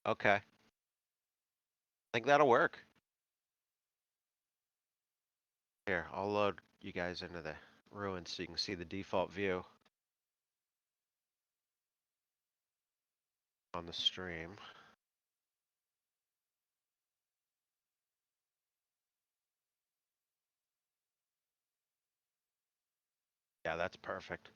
Okay. I think that'll work. Here, I'll load you guys into the ruins so you can see the default view on the stream. Yeah, that's perfect.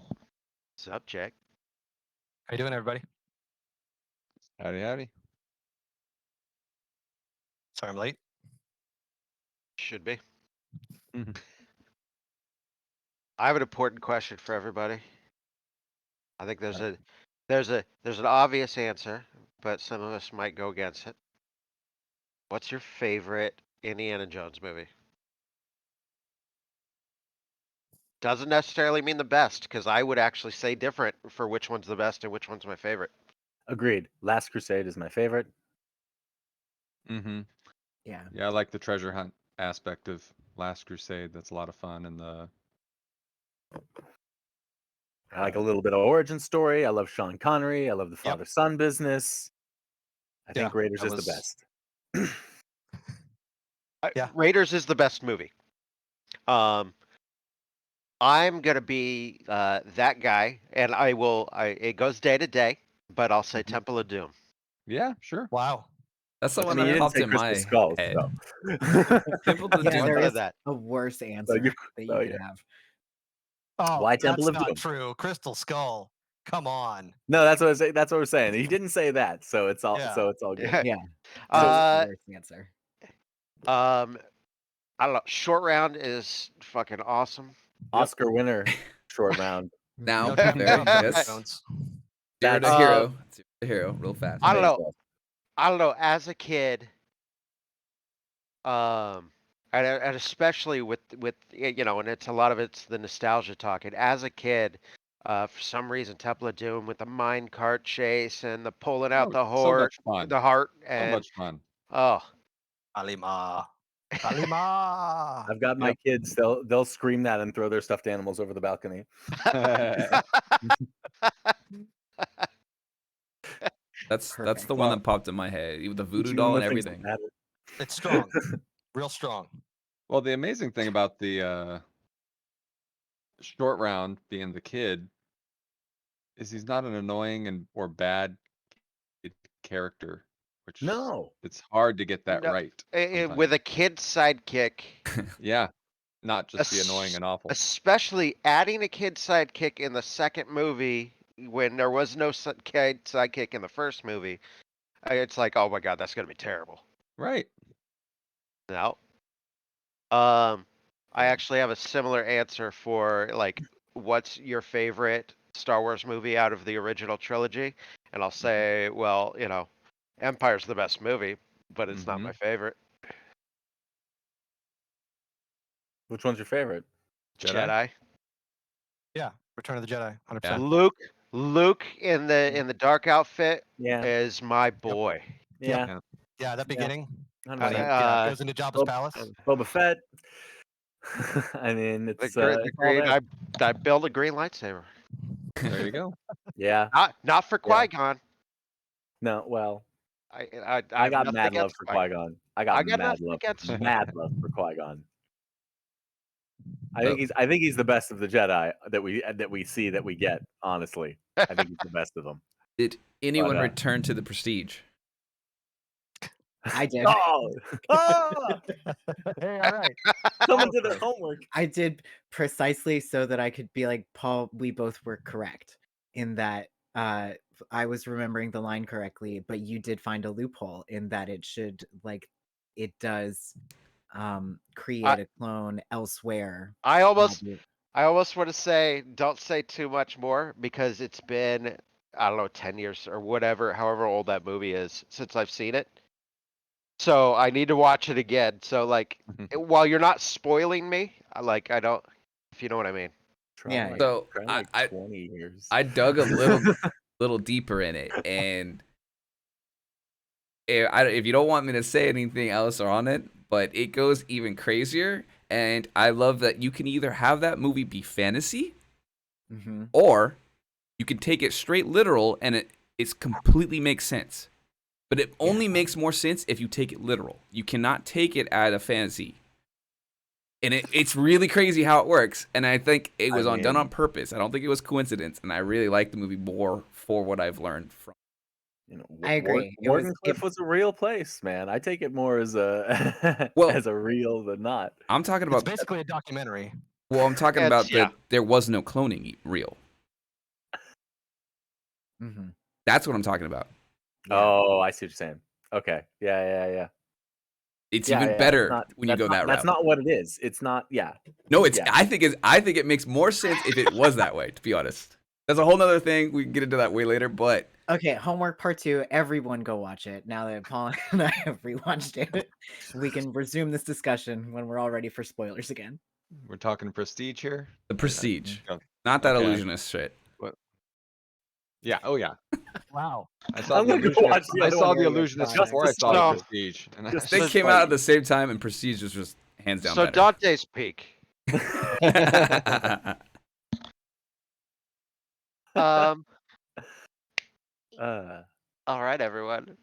What's up, Jack? How you doing, everybody? Howdy, howdy. Sorry I'm late. Should be. Mhm. I have an important question for everybody. I think there's an obvious answer, but some of us might go against it. What's your favorite Indiana Jones movie? Doesn't necessarily mean the best, because I would actually say different for which one's the best and which one's my favorite. Agreed. Last Crusade is my favorite. Mm-hmm. Yeah. Yeah, I like the treasure hunt aspect of Last Crusade. That's a lot of fun, and the I like a little bit of origin story. I love Sean Connery. I love the father-son business. I think Yeah, Raiders that is the was- best. Yeah. Raiders is the best movie. I'm gonna be that guy, and it goes day to day, but I'll say Temple of Doom. yeah, sure. Wow. That's the I one mean, you that didn't popped say in Crystal my Skulls, head. though. Temple of Yeah, Doom. there None of is that. a worse answer that you oh, could yeah. have. Oh, Why Temple that's of not Doom? true. Crystal Skull. Come on. No, that's what I say. That's what we're saying. He didn't say that, so it's all Yeah. good. Yeah. Uh, the worst answer. I don't know. Short Round is fucking awesome. Oscar winner, short round. Now, No Tom very, Jones, Tom yes. Jones. Zero to That's- hero. Zero to hero, real fast. I don't know. I don't know. As a kid, and especially with and it's a lot of it's the nostalgia talking. As a kid, for some reason, Temple of Doom with the mine cart chase and the pulling out the So heart, much fun. the heart, So and much fun. oh, Alima. Alima. I've got my kids. They'll scream that and throw their stuffed animals over the balcony. That's Perfect. the one that popped in my head. Even the voodoo Teaching doll them and the things that everything. matter. It's strong. Real strong. Well, the amazing thing about the short round being the kid is he's not an annoying or bad character, which No. it's hard to get that No, right. with a kid sidekick. Yeah, not just be Es- annoying and awful. Especially adding a kid sidekick in the second movie when there was no kid sidekick in the first movie. It's like, oh my god, that's gonna be terrible. Right. No. I actually have a similar answer for like, what's your favorite Star Wars movie out of the original trilogy? And I'll say, well, Empire's the best movie, but it's not my favorite. Which one's your favorite? Jedi. Yeah. Return of the Jedi. 100%. Luke in the dark outfit is my boy. Yeah. Yeah, that beginning. I When he mean, goes into Jabba's palace. Boba Fett. I mean, it's the green. it's all I built a green lightsaber. There you go. Yeah. Not for Qui-Gon. No, well, I I got nothing mad love against for Qui-Gon. Qui-Gon. I got mad nothing love, against mad love for Qui-Gon. I think he's the best of the Jedi that we see that we get. Honestly, I think he's the best of them. Did anyone return to the Prestige? I did. Oh! Hey, all right. Coming to their homework. I did precisely so that I could be like, Paul, we both were correct in that I was remembering the line correctly, but you did find a loophole in that it does create a clone elsewhere. I almost want to say, don't say too much more, because it's been, I don't know, 10 years or whatever, however old that movie is, since I've seen it. So I need to watch it again. So while you're not spoiling me, I don't, if you know what I mean. Try Yeah, like, So try I, like I 20 years. I dug a little deeper in it, and if you don't want me to say anything else on it, but it goes even crazier. And I love that you can either have that movie be fantasy, hmm or you can take it straight literal, and it's completely makes sense. But it Yeah. only makes more sense if you take it literal. You cannot take it out of fantasy. And it's really crazy how it works. And I think it was done on purpose. I don't think it was coincidence. And I really like the movie more for what I've learned from. You know, I agree. It was Wardenclyffe was a real place, man. I take it more as a Well- as a real than not. I'm talking It's about, basically a documentary. well, I'm talking It's- about yeah. there was no cloning real. hmm That's what I'm talking about. Yeah. Oh, I see what you're saying. Okay. Yeah. It's Yeah, even yeah. better when you go that That's route. not what it is. It's not. Yeah. No, it's. Yeah. I think it makes more sense if it was that way. To be honest, that's a whole nother thing. We can get into that way later. But Okay, homework part 2. Everyone go watch it. Now that Paul and I have rewatched it, we can resume this discussion when we're all ready for spoilers again. We're talking prestige here. the Prestige, Oh, not that okay. illusionist shit. Yeah. Oh yeah. Wow. I saw I'm the gonna go illusionist. watch the I other saw one the later. illusionist Just before I to saw the spite you. prestige. And Just They to came spite out you. at the same time, and Prestige was just hands down So better. Dante's Peak. Um. Uh, All right, everyone.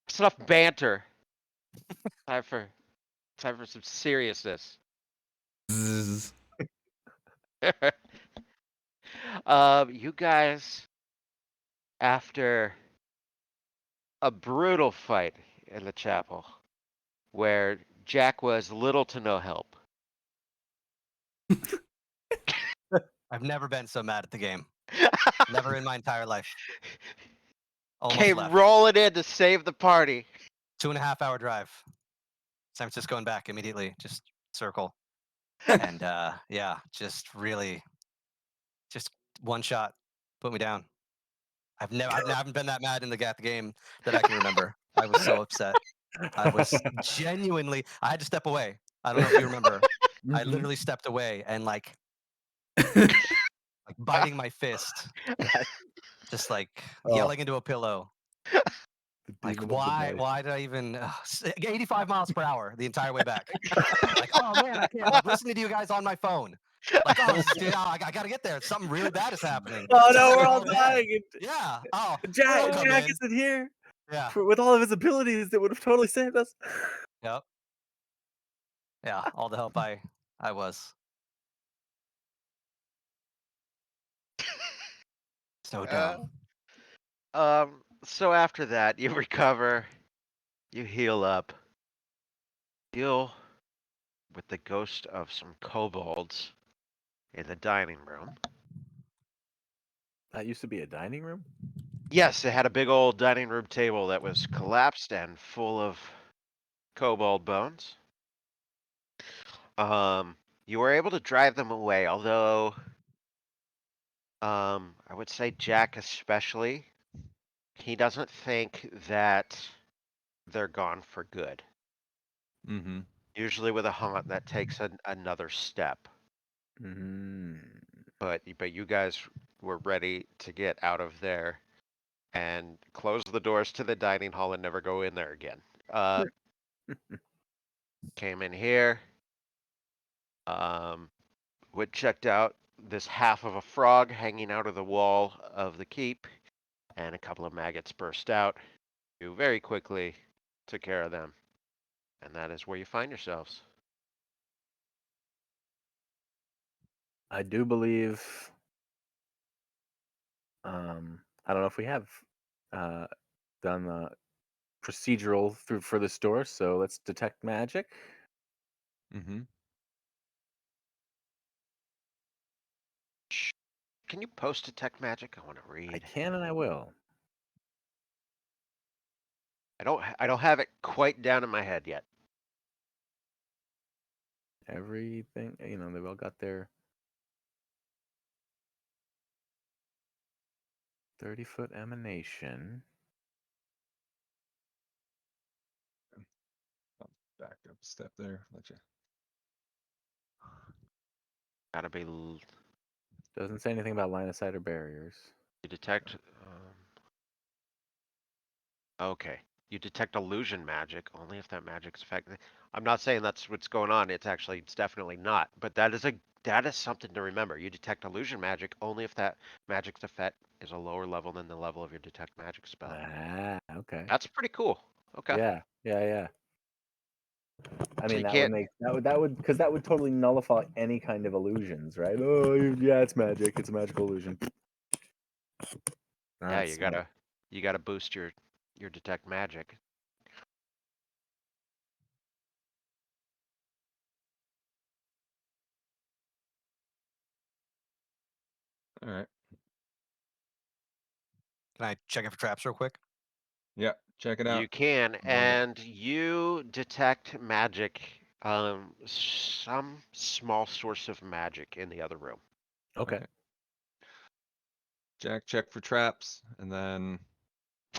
It's enough banter. Time for some seriousness. Zzz. You guys, after a brutal fight in the chapel, where Jack was little to no help. I've never been so mad at the game. Never in my entire life. Almost Came left. rolling in to save the party. 2.5-hour drive. San Francisco and back immediately. Just circle. And yeah, just really, just one shot, put me down. I haven't been that mad in the game that I can remember. I was so upset. I was genuinely. I had to step away. I don't know if you remember. I Mhm. literally stepped away and like biting my fist, just like Oh. yelling into a pillow. the Like, demon of the why? night. Why did I even 85 miles per hour the entire way back? Like, oh man, I can't. Like, listening to you guys on my phone. Like, oh, I gotta get there. Something really bad is happening. Oh no, we're Something all really bad. dying. Yeah. Oh, Jack come in. isn't here. Yeah. With all of his abilities that would have totally saved us. Yep. Yeah. All the help I was. So dumb. So after that, you recover, you heal up, deal with the ghost of some kobolds in the dining room. That used to be a dining room. Yes, it had a big old dining room table that was collapsed and full of kobold bones. You were able to drive them away, although, I would say Jack especially, he doesn't think that they're gone for good. Mm-hmm. Usually with a haunt, that takes another step. Mm. But you guys were ready to get out of there and close the doors to the dining hall and never go in there again. Came in here. Wood checked out this half of a frog hanging out of the wall of the keep, and a couple of maggots burst out. You very quickly took care of them, and that is where you find yourselves. I do believe. I don't know if we have done the procedural for the store, so let's detect magic. Mm-hmm. Can you post detect magic? I want to I read. can and I will. I don't have it quite down in my head yet. Everything, they've all got their 30-foot emanation. Back up a step there. Let you. Gotta be. Doesn't say anything about line of sight or barriers. You detect. Okay. You detect illusion magic only if that magic's effective. I'm not saying that's what's going on. It's definitely not. But that is something to remember. You detect illusion magic only if that magic's effect is a lower level than the level of your detect magic spell. Ah, okay. That's pretty cool. Okay. Yeah. I So mean, you that would can't. make because that would totally nullify any kind of illusions, right? Oh, yeah, it's magic. It's a magical illusion. Yeah, That's smart. you gotta boost your detect magic. All right. Can I check it for traps real quick? Yeah. Check it out. You can, I'm on it. and you detect magic, some small source of magic in the other room. Okay. Jack, check for traps, and then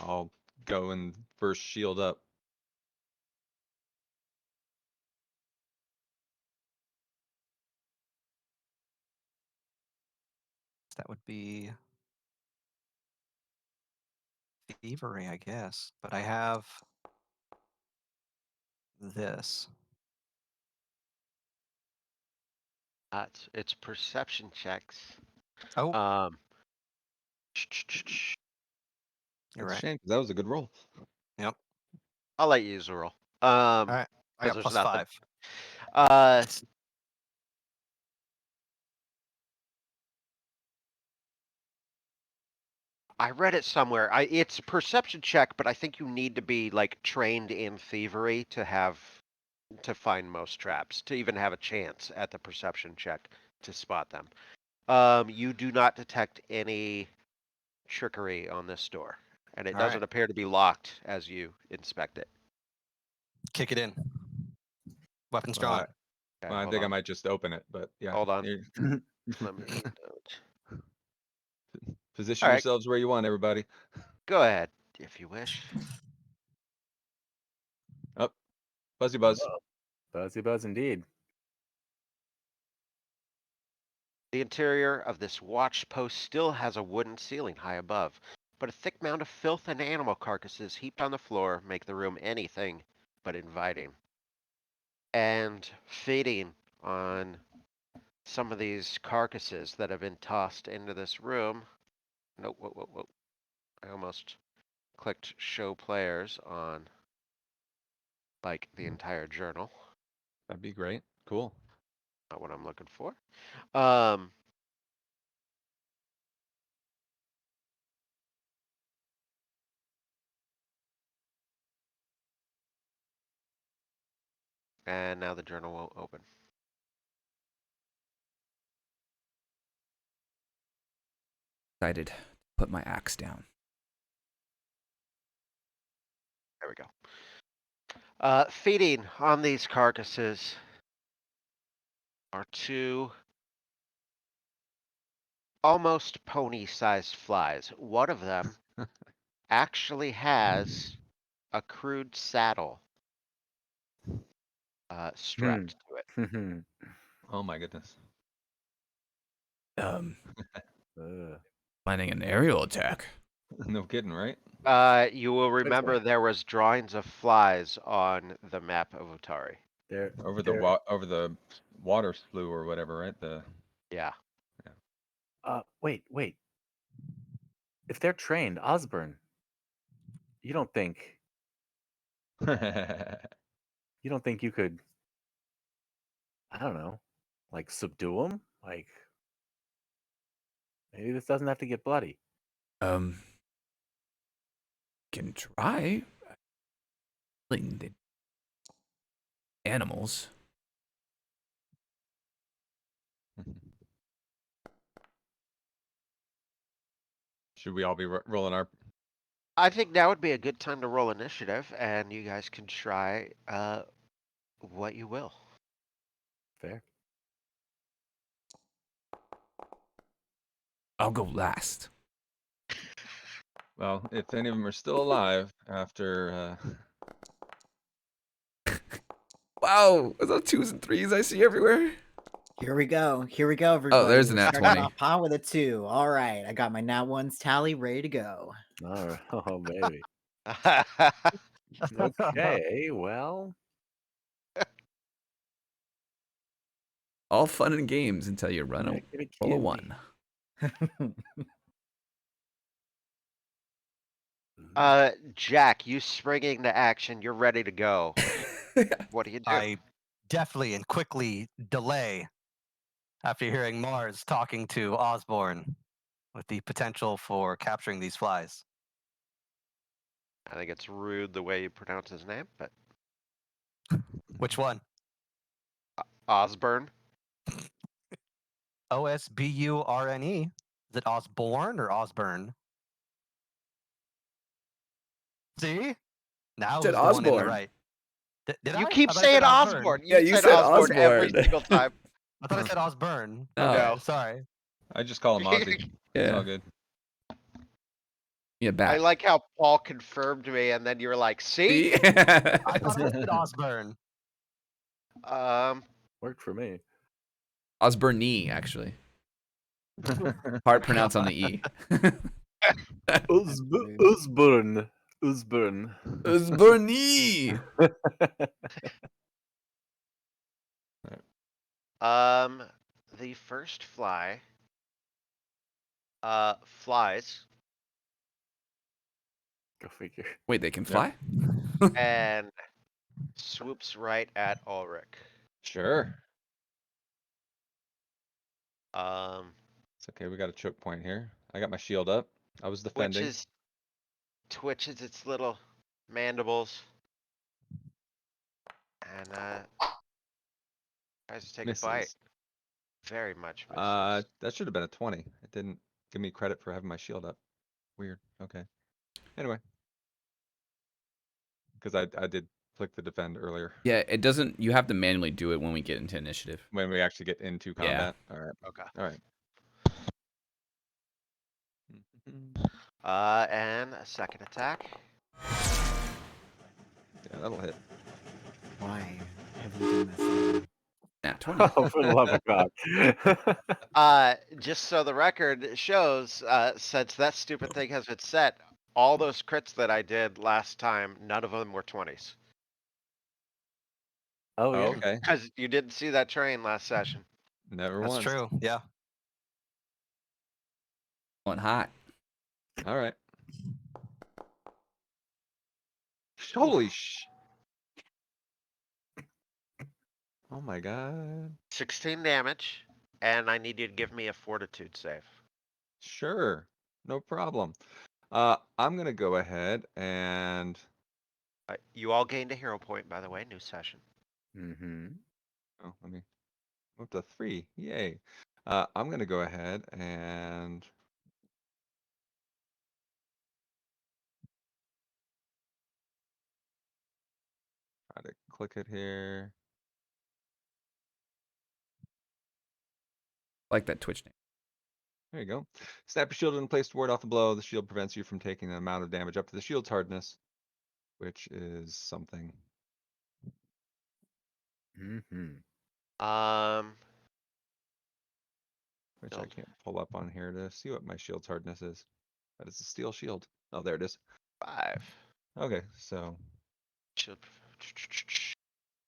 I'll go and first shield up. That would be thievery, I guess. But I have this. It's perception checks. Oh, Um, you're That's a right. shame, 'cause that was a good roll. Yep. I'll let you use a roll. All right. I Because got there's plus nothing. 5. Uh, I read it somewhere. It's a perception check, but I think you need to be like trained in thievery to find most traps, to even have a chance at the perception check to spot them. You do not detect any trickery on this door, and it All doesn't right. appear to be locked as you inspect it. Kick it in. Weapons Well, drawn. Okay, I hold think I on. might just open it, but yeah. Hold on. you- Let me. Position All right, yourselves where you want, everybody. go ahead if you wish. Up, Fuzzy Buzz. Buzzy buzz indeed. The interior of this watch post still has a wooden ceiling high above, but a thick mound of filth and animal carcasses heaped on the floor make the room anything but inviting. And feeding on some of these carcasses that have been tossed into this room. Nope, whoa. I almost clicked show players on like the entire journal. That'd be great. Cool. Not what I'm looking for. Um, and now the journal won't open. Decided to put my axe down. There we go. Feeding on these carcasses are two almost pony-sized flies. One of them actually has a crude saddle strapped to it. Oh my goodness. Ugh. Planning an aerial attack. No kidding, right? You will remember there was drawings of flies on the map of Otari. There, Over there. over the water flue or whatever, right? The Yeah. Wait. If they're trained, Osborne, you don't think you could, I don't know, like subdue them? Like maybe this doesn't have to get bloody. Can try. Killing the animals. Should we all be rolling our? I think now would be a good time to roll initiative, and you guys can try what you will. Fair. I'll go last. Well, if any of them are still alive after. Wow, are those 2s and 3s I see everywhere? Here we go. Here we go, everybody. there's We're an nat starting 20. off hot with a 2. All right. I got my nat 1s tally ready to go. All right. Oh, baby. Okay. Well, All fun and games until you run a kitty, roll a kitty. 1. Jack, you springing to action. You're ready to go. What do you do? I deftly and quickly delay after hearing Mars talking to Osborne with the potential for capturing these flies. I think it's rude the way you pronounce his name, but Which one? Osborne. Osburne. Is it Osborne or Osburn? See? Now Said who's the one in the Osborne. right? Did You I? keep I thought I saying said Osburn. Osborne. Yeah, you said Osborne every Osborne. single time. I thought I said Osburn. No. Okay, No. sorry. I just call him Ozzy. It's all Yeah. good. Yeah, I back. like how Paul confirmed me, and then you were like, "See, See? I thought I said Osburn. Worked for me. Osborne, actually. Hard pronounce on the E. Usburn. Usburn. Osborne. the first fly, flies Go figure. Wait, they can fly? and swoops right at Ulrich. Sure. Um, It's okay. We got a choke point here. I got my shield up. I was defending. twitches its little mandibles, and tries to take a bite. Misses. Very much misses. That should have been a 20. It didn't give me credit for having my shield up. Weird. Okay. Anyway. Because I did click the defend earlier. Yeah, it doesn't. You have to manually do it when we get into initiative. When we actually get into Yeah. combat. All right. Okay. All right. And a second attack. Yeah, that'll hit. Why have you done this? Nat 20. Oh, for the love of God. Just so the record shows, since that stupid thing has been set, all those crits that I did last time, none of them were 20s. Oh, yeah. Okay. Because you didn't see that train last session. Never That's once. true. Yeah. Going hot. All right. Holy sh! Oh my god. 16 damage, and I need you to give me a fortitude save. Sure. No problem. I'm gonna go ahead and You all gained a hero point, by the way, new session. Mm-hmm. let me move to 3. Yay. I'm gonna go ahead and try to click it here. I like that Twitch name. There you go. Snap your shield in place to ward off a blow. The shield prevents you from taking an amount of damage up to the shield's hardness, which is something. Mm-hmm. Which I Shield. can't pull up on here to see what my shield's hardness is. But it's a steel shield. Oh, there it is. 5. Okay, so Shield.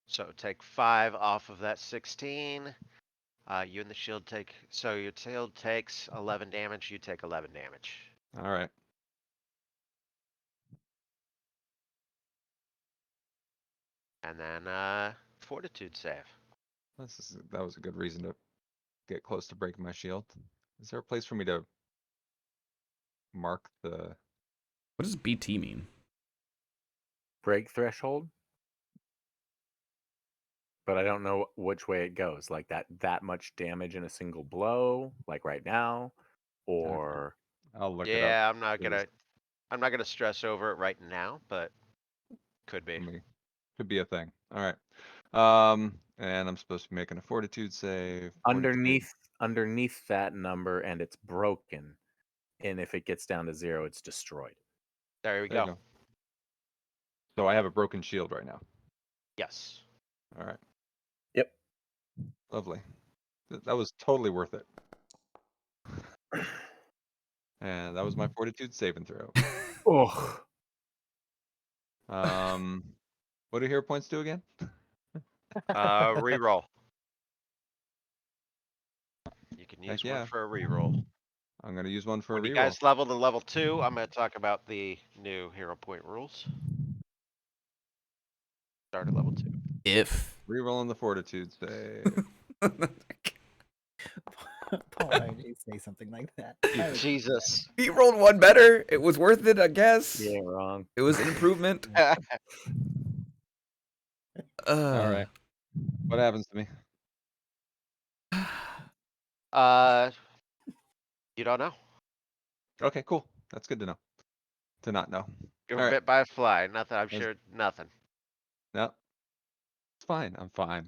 So take 5 off of that 16. You and the shield take, so your shield takes 11 damage, you take 11 damage. all right. And then, fortitude save. That was a good reason to get close to breaking my shield. Is there a place for me to mark the? What does BT mean? Break threshold. But I don't know which way it goes. Like that much damage in a single blow, like right now, or I'll look it up. Yeah, I'm not Please. gonna stress over it right now, but could be. Could be a thing. All right. And I'm supposed to be making a fortitude save. underneath that number, and it's broken. And if it gets down to 0, it's destroyed. There we There you go. go. So I have a broken shield right now. Yes. All right. Yep. Lovely. That was totally worth it. And that was my fortitude saving throw. Oh, What do hero points do again? Reroll. You can use Heck one yeah. for a reroll. I'm gonna use one for When a you reroll. guys level to level 2, I'm going to talk about the new hero point rules. Start at level 2. If. Rerolling the fortitude save. Paul, why did you say something like that? I was- Jesus. He rolled one better. It was worth it, I guess. yeah, wrong. It was an improvement. All right. What happens to me? You don't know. Okay, cool. That's good to know. To not know. You're All right. bit by a fly. Nothing. I'm That's- sure nothing. No. It's fine. I'm fine.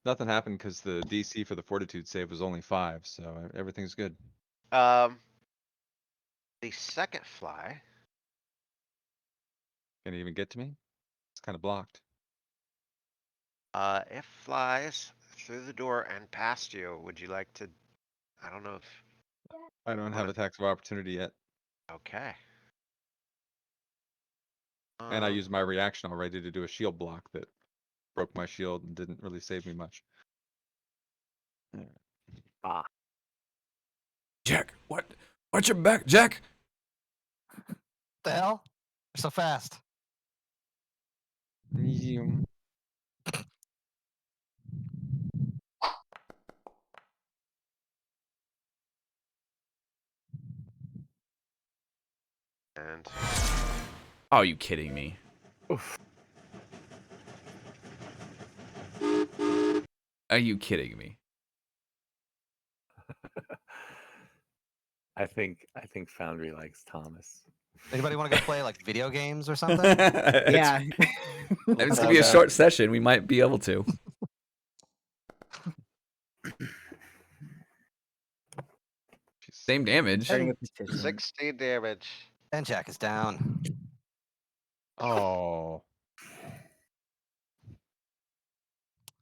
Nothing happened because the DC for the fortitude save was only 5, so everything's good. The second fly. Can it even get to me? It's kind of blocked. It flies through the door and past you. Would you like to? I don't know if. I don't have attacks of opportunity yet. Okay. And I used my reaction already to do a shield block that broke my shield and didn't really save me much. Ah, Jack, what? Watch your back, Jack. The hell? They're so fast. Medium. And Are you kidding me? oof. Are you kidding me? I think Foundry likes Thomas. Anybody want to go play like video games or something? Yeah. It's gonna be a short session. We might be able to. Same damage. Starting with petition. 16 damage. And Jack is down. Oh.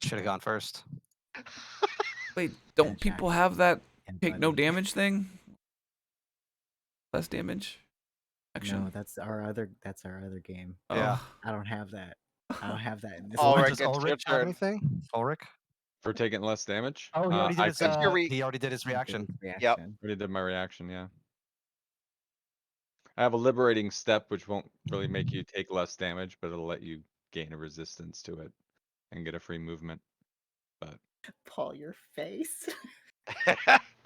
Should have gone first. Wait, don't And people Jack. have that And take no Buddy. damage thing? Less damage? Action. No, that's our other game. Yeah. Oh. I don't have that. I don't have that in this Ulrich, one. Does it's your Ulrich have turn. anything? Ulrich? For taking less damage? Oh, he already did I his. can- He already did his reaction. Reaction. already did my reaction, yeah. I have a liberating step, which won't really make you take less damage, but it'll let you gain a resistance to it and get a free movement. But Paul, your face.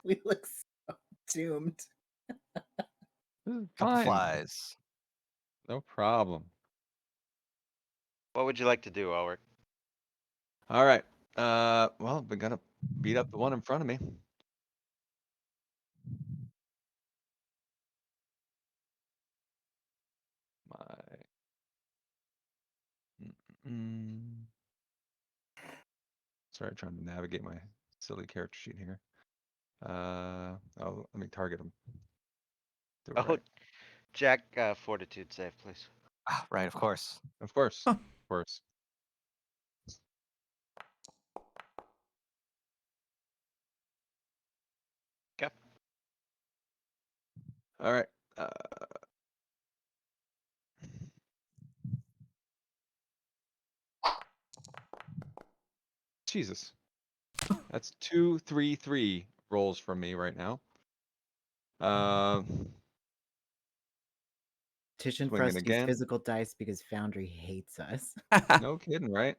We look so doomed. this is Couple fine. flies. No problem. What would you like to do, Ulrich? All right. Well, we gotta beat up the one in front of me. My. Mm. Sorry, trying to navigate my silly character sheet here. Oh, let me target him. Do it Oh, right. Jack, fortitude save, please. Ah, right, of course. Of course. Of course. Okay. All right. Jesus. That's 2, 3, 3 rolls from me right now. Petition for Swinging us to use again. physical dice because Foundry hates us. No kidding, right?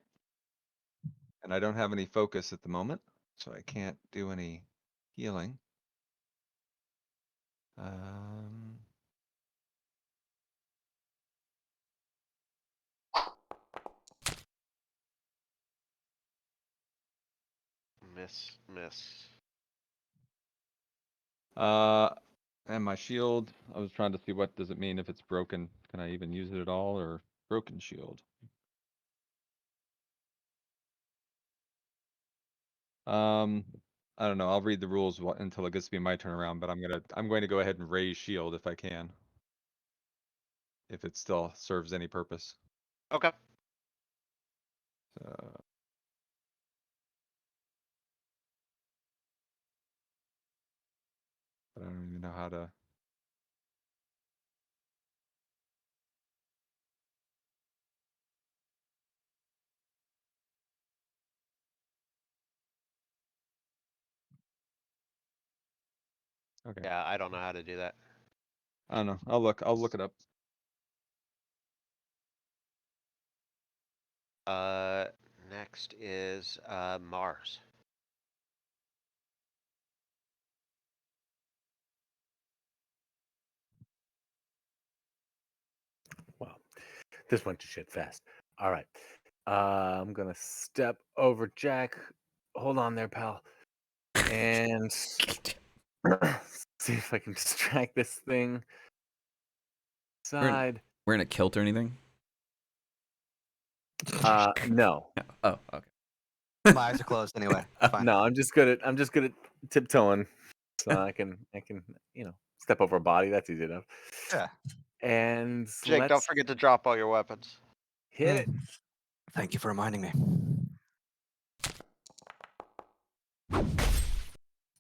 And I don't have any focus at the moment, so I can't do any healing. Miss. And my shield, I was trying to see what does it mean if it's broken. Can I even use it at all, or broken shield? I don't know. I'll read the rules until it gets to be my turn around, but I'm going to go ahead and raise shield if I can. If it still serves any purpose. Okay. but I don't even know how to. Okay. Yeah, I don't know how to do that. I don't know. I'll look it up. Next is Mars. Wow, this went to shit fast. All right, I'm gonna step over Jack. Hold on there, pal, and see if I can distract this thing. Side. Wearing a kilt or anything? No, Oh, okay. My eyes are closed anyway. It's fine. no. I'm just good at tiptoeing, so I can step over a body. That's easy enough. Yeah. And Jake, don't let's forget to drop all your weapons. hit it. Thank you for reminding me.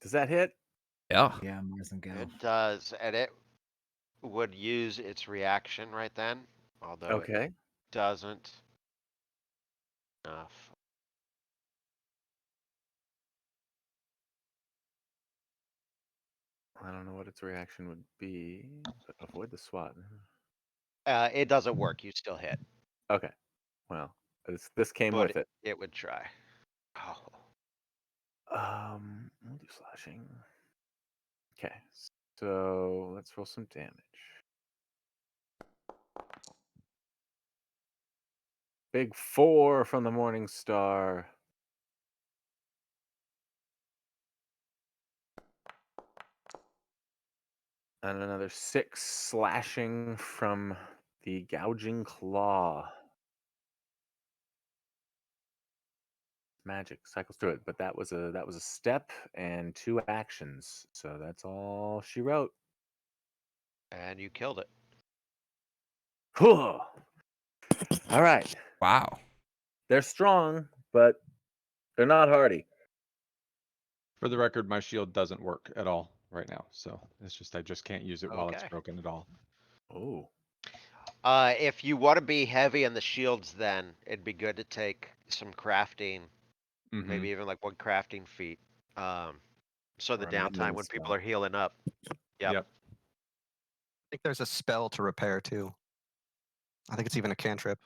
Does that hit? Yeah. Yeah, Mars and go. It does, and it would use its reaction right then, although it Okay. doesn't. I don't know what its reaction would be, but avoid the SWAT. It doesn't work. You still hit, Okay. Well, this came but with it. it would try. Oh. We'll do slashing. Okay. So let's roll some damage. Big 4 from the Morning Star. And another 6 slashing from the Gouging Claw. Magic cycles through it, but that was a step and 2 actions. So that's all she wrote. And you killed it. Whew. All right. Wow. They're strong, but they're not hardy. For the record, my shield doesn't work at all right now, so it's just I just can't use it while it's Okay. broken at all. Oh. If you want to be heavy on the shields, then it'd be good to take some crafting, maybe even like 1 crafting feat. So the Or a downtime mending when people spell. are healing up. Yep. Yep. I think there's a spell to repair too. I think it's even a cantrip.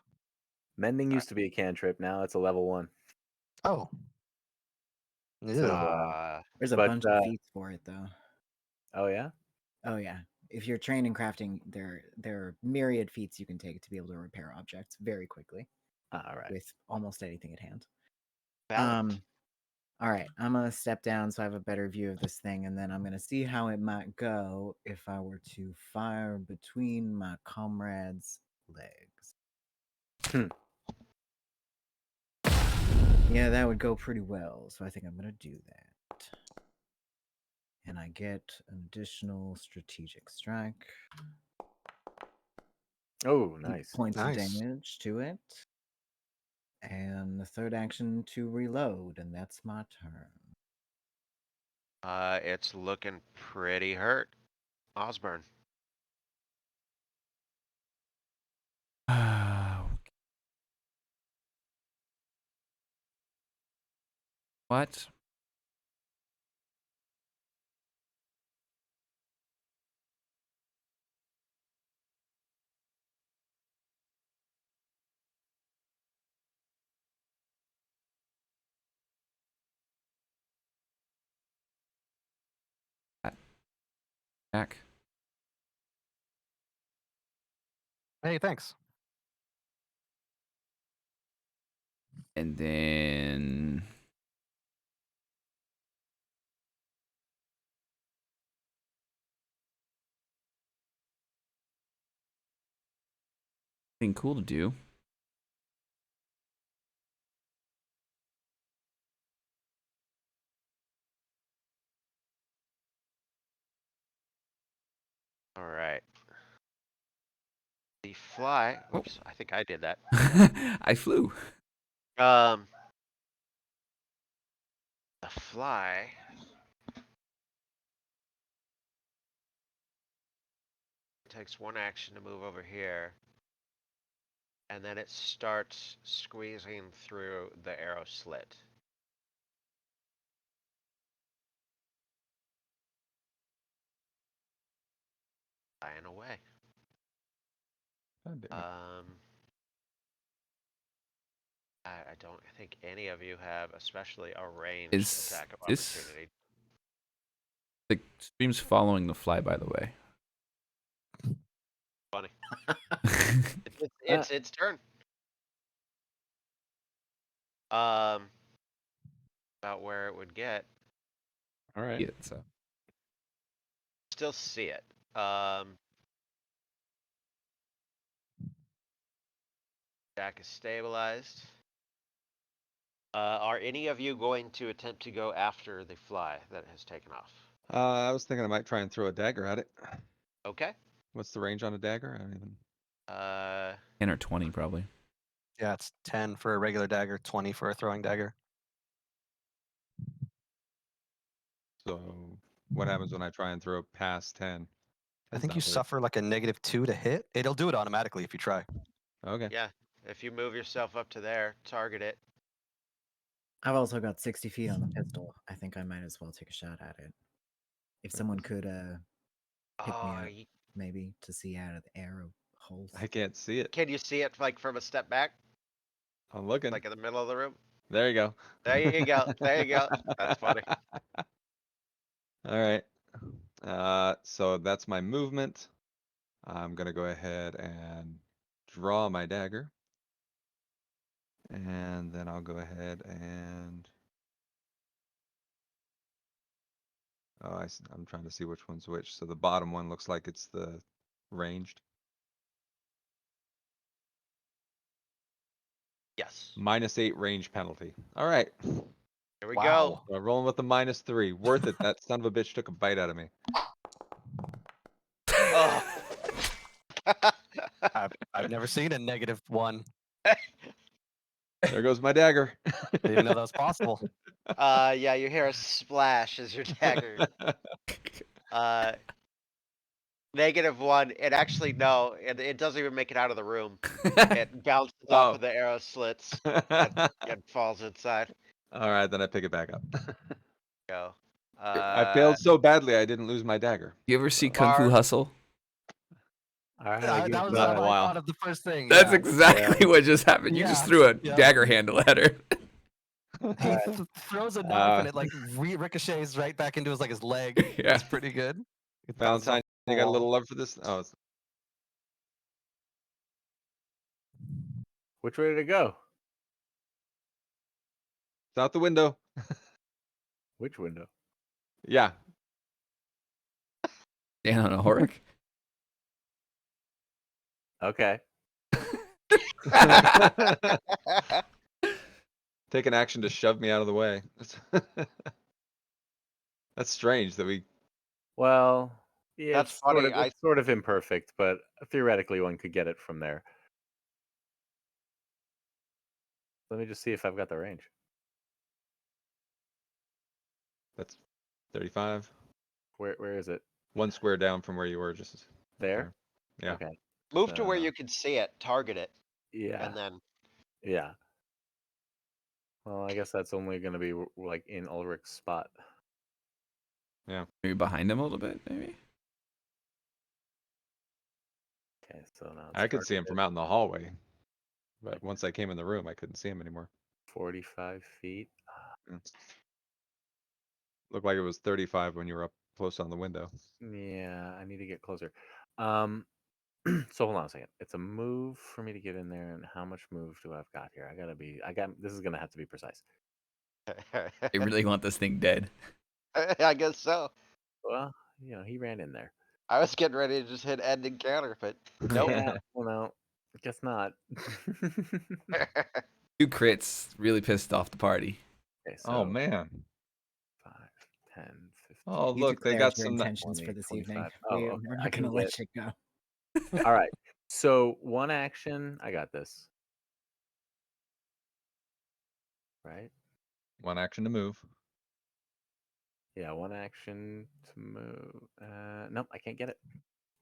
Mending used to be a cantrip. Now it's a level 1. Oh. So, Yeah. There's a but, bunch of feats for it though. oh yeah? Oh yeah. If you're trained in crafting, there are myriad feats you can take to be able to repair objects very quickly All right. with almost anything at hand. Valid. All right, I'm gonna step down so I have a better view of this thing, and then I'm gonna see how it might go if I were to fire between my comrades' legs. Yeah, that would go pretty well, so I think I'm gonna do that. And I get an additional strategic strike. Oh, nice. Points Nice. of damage to it. And the third action to reload, and that's my turn. It's looking pretty hurt. Osborne. What? Back. Hey, thanks. And then thing cool to do. All right. The fly. Oops, I think I did that. I flew. The fly takes one action to move over here. And then it starts squeezing through the arrow slit. Flying away. God damn it. I don't think any of you have, especially a ranged Is attack of this- opportunity. The stream's following the fly, by the way. Funny. It's its turn. About where it would get. All right. Yeah, so Still see it. Jack is stabilized. Are any of you going to attempt to go after the fly that has taken off? I was thinking I might try and throw a dagger at it. Okay. What's the range on a dagger? I don't even. 10 or 20 probably. Yeah, it's 10 for a regular dagger, 20 for a throwing dagger. So what happens when I try and throw past 10? I Does think you not work. suffer like a -2 to hit. It'll do it automatically if you try. Okay. yeah. If you move yourself up to there, target it. I've also got 60 feet on the pistol. I think I might as well take a shot at it. If someone could pick me Oh, up, maybe to see out of the arrow holes. I can't see it. can you see it like from a step back, I'm looking. like in the middle of the room? There you go. There you go. There you go. That's funny. All right. So that's my movement. I'm gonna go ahead and draw my dagger. And then I'll go ahead and I'm trying to see which one's which. So the bottom one looks like it's the ranged. Yes. -8 range penalty. All right. Here we Wow. So rolling with the -3. Worth it. That son of a bitch took a bite out of me. go. Oh. I've never seen a -1. There goes my dagger. Didn't even know that was possible. Yeah, you hear a splash as your dagger. -1. It actually no, it doesn't even make it out of the room. It bounces off of the arrow slits and falls inside. All right, then I pick it back up. Go. I failed so badly I didn't lose my dagger. You ever see Kung Fu Bard. Hustle? All right, I give That it was Not what in a I while. thought of the first thing. That's yeah. exactly what just happened. You just Yeah, threw a yeah. dagger handle at her. He throws a knife and it like ricochets right back into his leg. Yeah. It's pretty good. It bounces Valentine, off you the got a wall. little love for this? Oh, it's Which way did it go? out the window. Which window? Yeah. Dan on a horror. Okay. Take an action to shove me out of the way. That's strange that we. Well, yeah, That's funny, It's sort of imperfect, but theoretically one could get it from there. Let me just see if I've got the range. That's 35. Where is it? One square down from where you were just There? Yeah. Okay. Move to where you can see it, target it, Yeah. and then Yeah. Well, I guess that's only going to be like in Ulrich's spot. Maybe behind him a little bit, maybe. Okay, so now I could see him from out in the hallway. But Okay. once I came in the room, I couldn't see him anymore. 45 feet. Looked like it was 35 when you were up close on the window. Yeah, I need to get closer. So hold on a second. It's a move for me to get in there, and how much move do I've got here? This is gonna have to be precise. They really want this thing dead. I guess so. Well, he ran in there. I was getting ready to just hit end encounter, but nope. Yeah, well, no, I guess not. Two crits really pissed off the party. Okay, Oh so man. 5, 10, 15. Oh You look, they declared got your some. intentions 20, for this evening. 25. Oh, okay, We're I not can going to let you go. All right. So one action, I got this. Right? One action to move. Yeah, one action to move. Nope, I can't get it.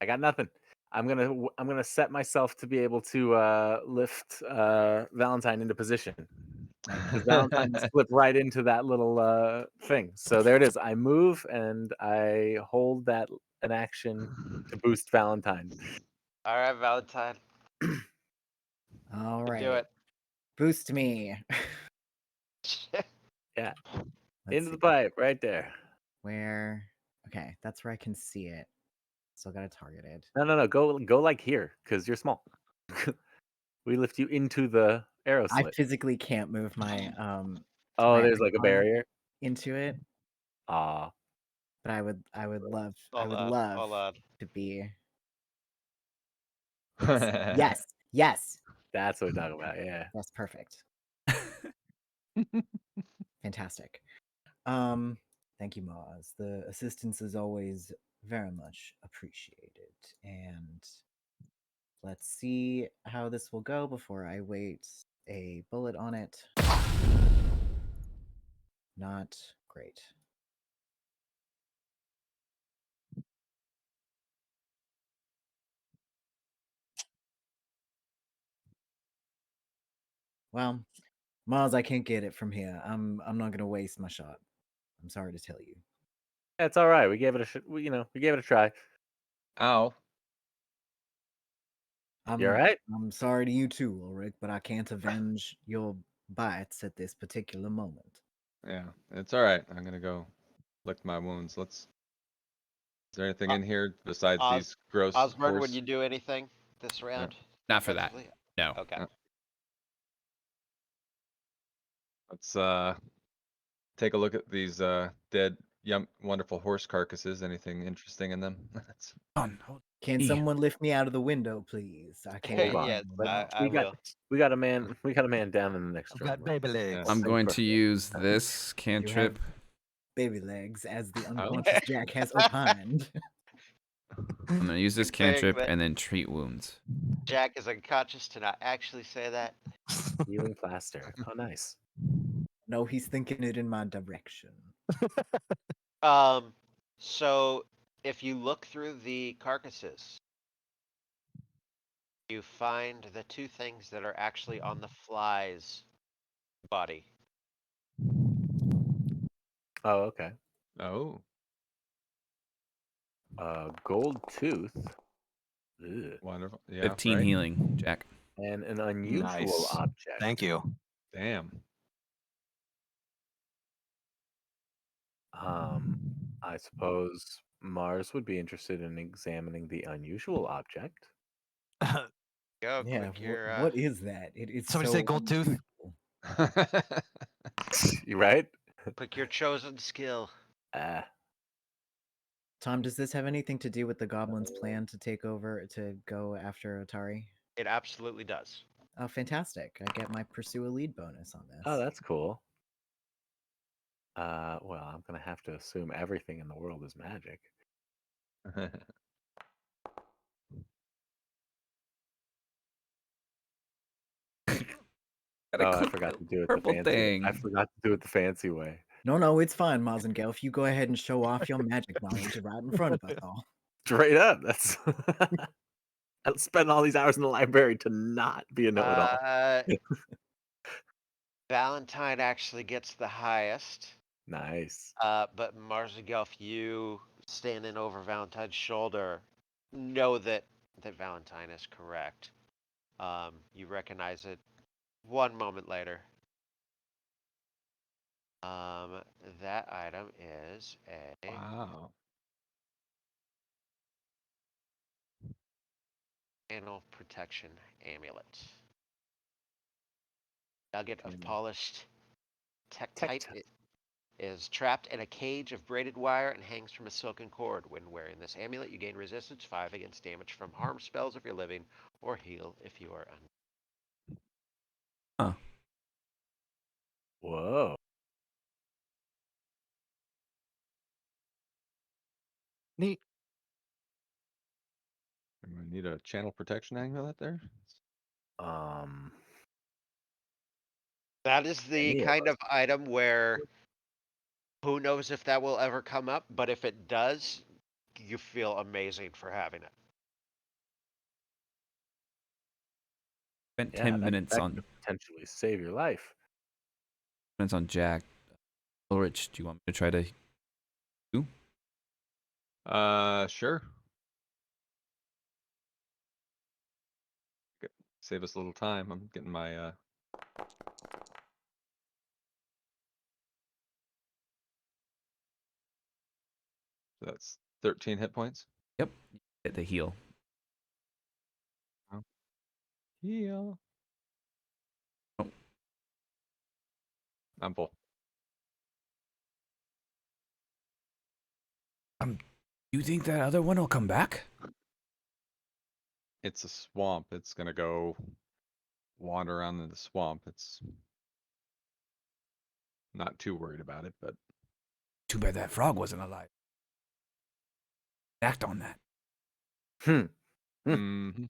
I got nothing. I'm gonna set myself to be able to lift Valentine into position. Because Valentine will slip right into that little thing. So there it is. I move and I hold that an action to boost Valentine. All right, Valentine. All Do right. it. Boost me. Yeah. Let's Into the see. pipe, right there. Where? Okay, that's where I can see it. Still got it targeted. No. Go like here, because you're small. We lift you into the arrow I slit. physically can't move my Oh, my there's like a icon barrier. into it, Ah, but I would love Hold on. to be yes. Yes. that's what we're talking about. Yeah. That's perfect. Fantastic. Thank you, Mars. The assistance is always very much appreciated. And let's see how this will go before I wait a bullet on it. Not great. Well, Mars, I can't get it from here. I'm not gonna waste my shot. I'm sorry to tell you. That's all right. We gave it we gave it a try. Ow. You all right? I'm sorry to you too, Ulrich, but I can't avenge your bites at this particular moment. Yeah, it's all right. I'm gonna go lick my wounds. Is there anything in here besides Os- these gross Osborne, would horse? you do anything this round? Not for that. Offensively? No. Okay. Let's take a look at these dead, wonderful horse carcasses. Anything interesting in them? Hold Can E. someone lift me out of the window, please? I can't. Hold on. Yes, Let's- I will. we got a man down in the next I've room. got baby legs. Yeah. I'm think going for to it. use this cantrip. Baby legs, as the Oh. unconscious Jack has opined. I'm gonna use this Good thing cantrip that- and then treat wounds. Jack is unconscious to not actually say that. Healing plaster. Oh, nice. No, he's thinking it in my direction. So if you look through the carcasses, you find the two things that are actually on the fly's body. Oh, okay. Oh, Gold tooth. Ugh. wonderful. Yeah, 15 right? healing, Jack. And an unusual Nice. object. Thank you. Damn. I suppose Mars would be interested in examining the unusual object. Go Yeah, click your what is that? It's Somebody so say gold tooth? unusual. You right? click your chosen skill. Ah, Tom, does this have anything to do with the goblin's plan to take over to go after Atari? It absolutely does. Oh, fantastic! I get my pursue a lead bonus on this. oh, that's cool. Well, I'm gonna have to assume everything in the world is magic. Gotta Oh, I click forgot the to do it the purple fancy. thing. I forgot to do it the fancy way. No, it's fine, Mazengel. If you go ahead and show off your magic knowledge right in front of us all. Straight up. That's. I'll spend all these hours in the library to not be a know-it-all. Valentine actually gets the highest. Nice. But Marzigal, if you standing over Valentine's shoulder, know that Valentine is correct. You recognize it one moment later. That item is a Wow. panel protection amulet. Nugget of Panel. polished tektite is trapped in a cage of braided wire and hangs from a silken cord. When wearing this amulet, you gain resistance 5 against damage from harm spells if you're living, or heal if you are Huh. Whoa. Neat. We need a channel protection amulet there. That is the Any of kind of item where who knows if that will ever come up, but if it does, you feel amazing for having it. Spent Yeah, 10 that minutes could potentially save your life. on Jack. Ulrich, do you want me to try to? Sure. Save us a little time. I'm getting my so that's 13 hit points. Yep. Hit the heal. Heal. Oh. I'm full. You think that other one will come back? It's a swamp. It's gonna go wander around in the swamp. It's not too worried about it, but Too bad that frog wasn't alive. Act on that. Hmm. mhm.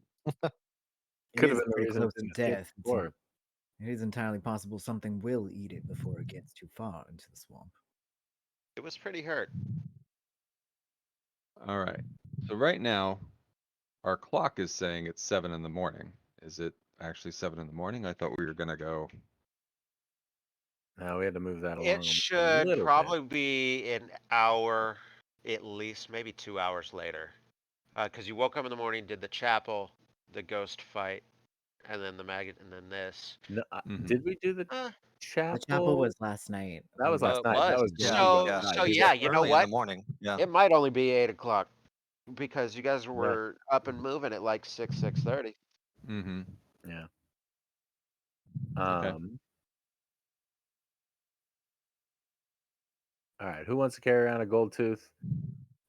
It Could have is been the pretty reason close it to didn't escape death. before. It is entirely possible something will eat it before it gets too far into the swamp. It was pretty hurt. All right. So right now, our clock is saying it's 7 in the morning. Is it actually 7 in the morning? I thought we were gonna go. Now we had to move that It along a should little probably be an hour, at least, maybe 2 hours later. Because you woke up in the morning, did the chapel, the ghost fight, and then the maggot, and then this. bit. No, Mhm. did we do the Uh, chapel? The chapel was last night. That was last it night. That was. was Yeah, before you go yeah. outside. So We yeah, left you know early in the what? morning. Yeah. It might only be 8 o'clock because you guys were up and moving at like 6:30. Mm-hmm. Yeah. Okay. All right. Who wants to carry around a gold tooth?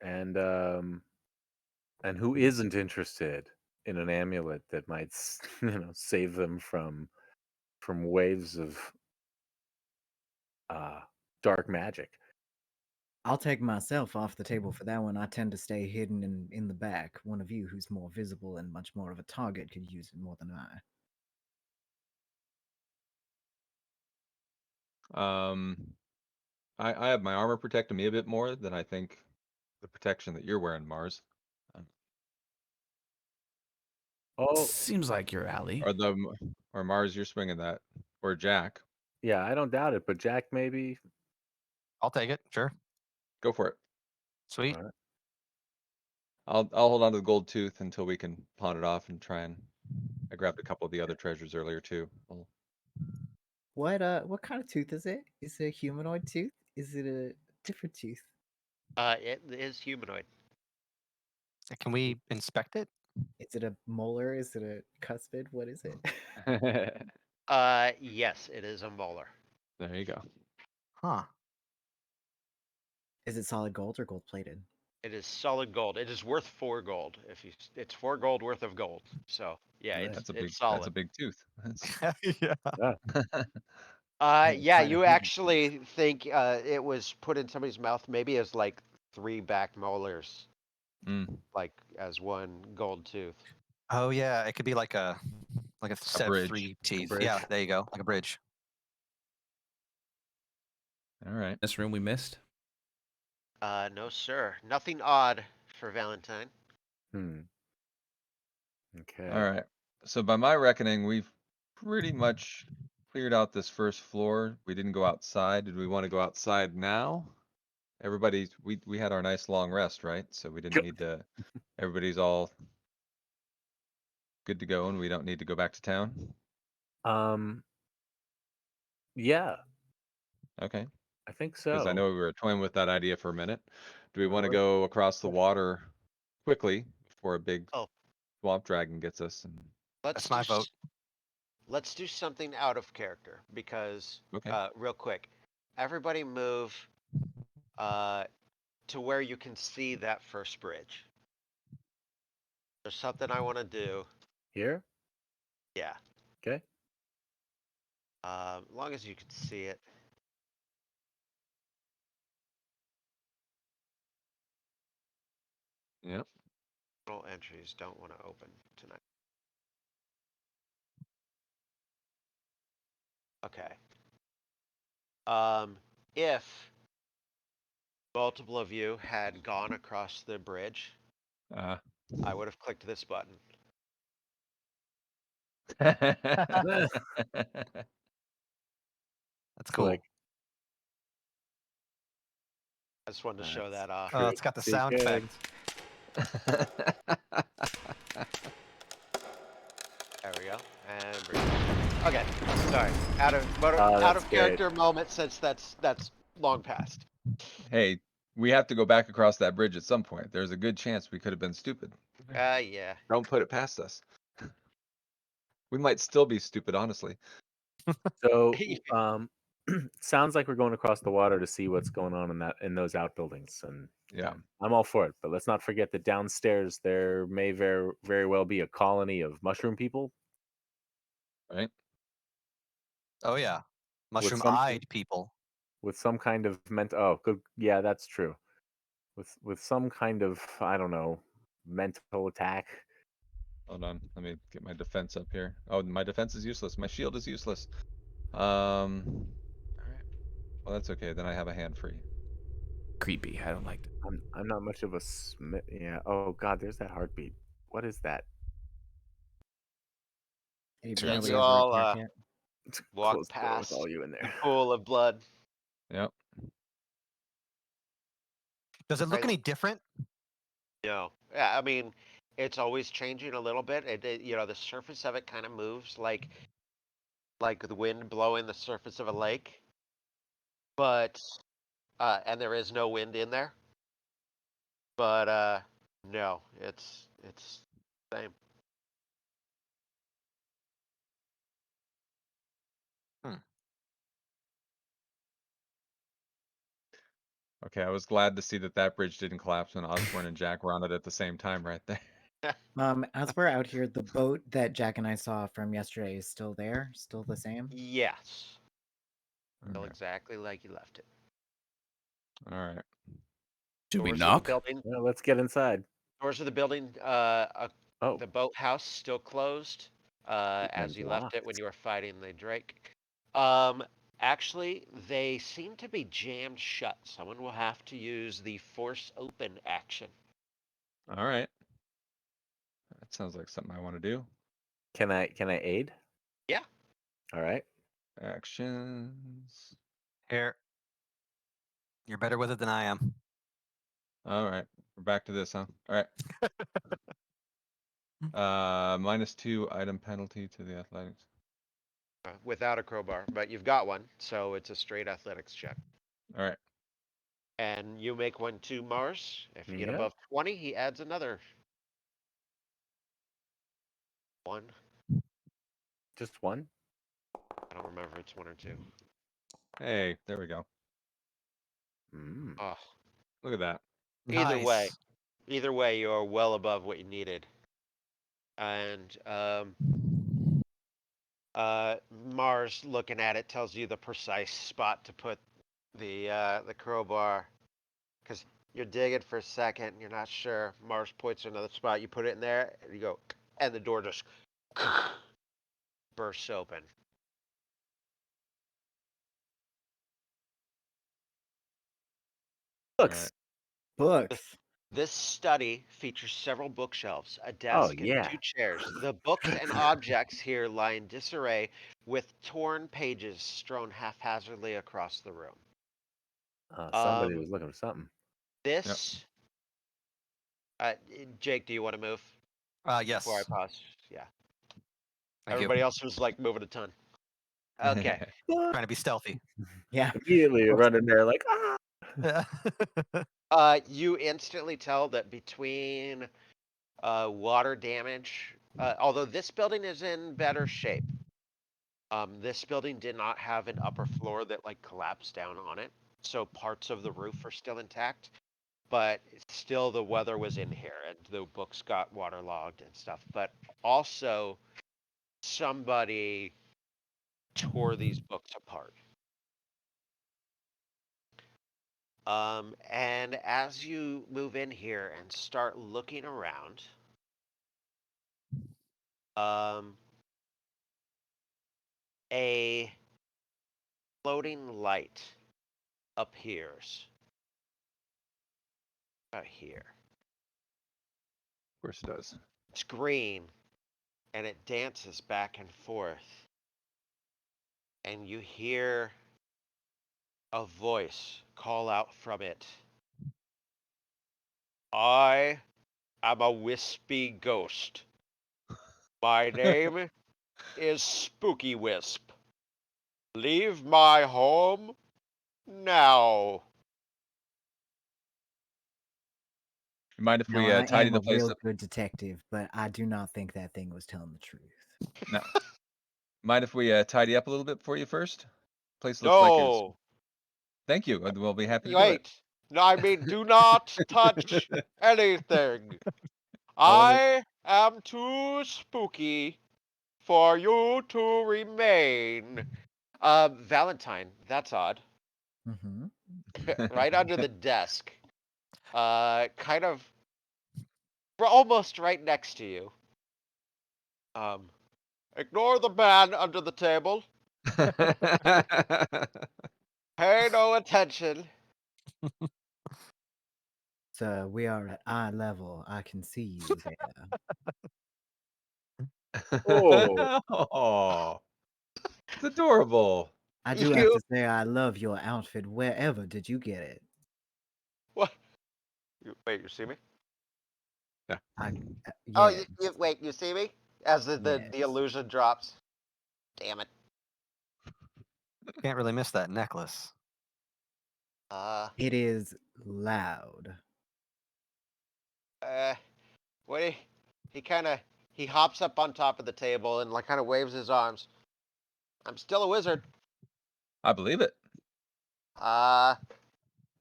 And who isn't interested in an amulet that might, save them from waves of dark magic? I'll take myself off the table for that one. I tend to stay hidden in the back. One of you who's more visible and much more of a target could use it more than I. I have my armor protecting me a bit more than I think the protection that you're wearing, Mars. Oh, Seems like your alley. Or Mars, you're swinging that, or Jack. yeah, I don't doubt it. But Jack, maybe. I'll take it. Sure. Go for it. Sweet. All right. I'll hold on to the gold tooth until we can pawn it off and try and. I grabbed a couple of the other treasures earlier too. What kind of tooth is it? Is it a humanoid tooth? Is it a different tooth? It is humanoid. Can we inspect it? Is it a molar? Is it a cuspid? What is it? Yes, it is a molar. There you go. Huh. Is it solid gold or gold plated? It is solid gold. It is worth 4 gold. It's 4 gold worth of gold. So yeah, Nice. it's That's a solid. big tooth. Yeah. Yeah, Kinda you hidden. actually think it was put in somebody's mouth maybe as like 3 back molars, Mm, like as one gold tooth. Oh yeah, it could be like a set of bridge. 3 teeth. bridge. Yeah, there you go, like a bridge. all right. This room we missed. No, sir. Nothing odd for Valentine. Okay. All right. So by my reckoning, we've pretty much cleared out this first floor. We didn't go outside. Did we want to go outside now? We had our nice long rest, right? So we didn't need to. Everybody's all good to go, and we don't need to go back to town. Yeah, Okay. I think Because I so. know we were toying with that idea for a minute. Do we I want to like- go across the water quickly before a big Oh. swamp dragon gets us? And Let's That's my vote. Let's do something out of character because okay. real quick, everybody move to where you can see that first bridge. There's something I want to do. Here. Yeah. Okay. As long as you can see it. Yep. Journal entries don't want to open tonight. Okay. If multiple of you had gone across the bridge, I would have clicked this button. Eh, That's cool. like, I just wanted to show that's that off. Oh, it's got the pretty sound good. effect. There we go. And breathe. Okay, sorry. Out That's of good. character moment since that's long past. Hey, we have to go back across that bridge at some point. There's a good chance we could have been stupid. Yeah. Don't put it past us. We might still be stupid, honestly. So, sounds like we're going across the water to see what's going on in those outbuildings, and Yeah. I'm all for it. But let's not forget that downstairs there may very well be a colony of mushroom people Right? Oh yeah, with mushroom-eyed people. some kind of Oh, good. Yeah, that's true. With some kind of, I don't know, mental attack. Hold on. Let me get my defense up here. Oh, my defense is useless. My shield is useless. All right. Well, that's okay. Then I have a hand free. Creepy. I don't like it. I'm not much of a smith. Yeah. Oh God, there's that heartbeat. What is that? Are you Sure. barely You over a all care kit? walk Close the door with past all you in the there. pool of blood. Yep. Does it look Right. any different? No. Yeah, I mean, it's always changing a little bit. The surface of it kind of moves like the wind blowing the surface of a lake. But and there is no wind in there. But no, it's the same. Okay, I was glad to see that bridge didn't collapse when Osborne and Jack were on it at the same time right there. As we're out here, the boat that Jack and I saw from yesterday is still there, still the same. Yes. Still Okay. exactly like you left it. All right. Should we Doors of the knock? building. Well, let's get inside. Doors of the building. Oh, The boathouse still closed. As and you left it when locked. you were fighting the Drake. Actually, they seem to be jammed shut. Someone will have to use the force open action. All right. That sounds like something I want to do. Can I aid? Yeah. All right. Actions. Here, you're better with it than I am. All right. We're back to this, huh? All right. -2 item penalty to the athletics. Without a crowbar, but you've got one, so it's a straight athletics check. All right. And you make one to Mars. If you get Yep. above 20, he adds another one. Just one. I don't remember if it's one or two. Hey, there we go. Mm. Oh, Look at that. Nice. either way, you're well above what you needed. And Mars, looking at it, tells you the precise spot to put the crowbar, because you're digging for a second, and you're not sure. Mars points to another spot. You put it in there, and you go, and the door just bursts open. Books. Books. This study features several bookshelves, a Oh desk, and yeah. 2 chairs. The books and objects here lie in disarray, with torn pages strewn haphazardly across the room. Somebody Um, was looking for something. this, Jake, do you want to move before I Yes. pause? Yeah. Thank Everybody else was like moving a ton. Okay. you. Trying to be stealthy. Yeah. Immediately running there like You instantly tell that between water damage, although this building is in better shape. This building did not have an upper floor that like collapsed down on it, so parts of the roof are still intact. But still, the weather was in here, and the books got waterlogged and stuff. But also, somebody tore these books apart. And as you move in here and start looking around, um, a floating light appears about here. Of course it does. It's green, and it dances back and forth. And you hear a voice call out from it. I am a wispy ghost. My name is Spooky Wisp. Leave my home now. You mind if Now, we I tidy am the a place real up? good detective, but I do not think that thing was telling the truth. No. Mind if we tidy up a little bit for you first? Place looks like it's. No. Thank you. We'll be happy to do it. Wait. No, I mean, do not touch anything. Only I am too spooky for you to remain. Valentine, that's odd. Hmm. Right under the desk. Kind of almost right next to you. Um, Ignore the man under the table. Pay no attention. So we are at eye level. I can see you there. Oh. Oh, it's adorable. I do have You to say I love your outfit. Wherever did you get it? what? Wait, you see me? I Oh, yes, wait, you see me? As the yes. illusion drops. Damn it. Can't really miss that necklace. Uh, It is loud. uh, what he kind of he hops up on top of the table and like kind of waves his arms. I'm still a wizard. I believe it. Uh,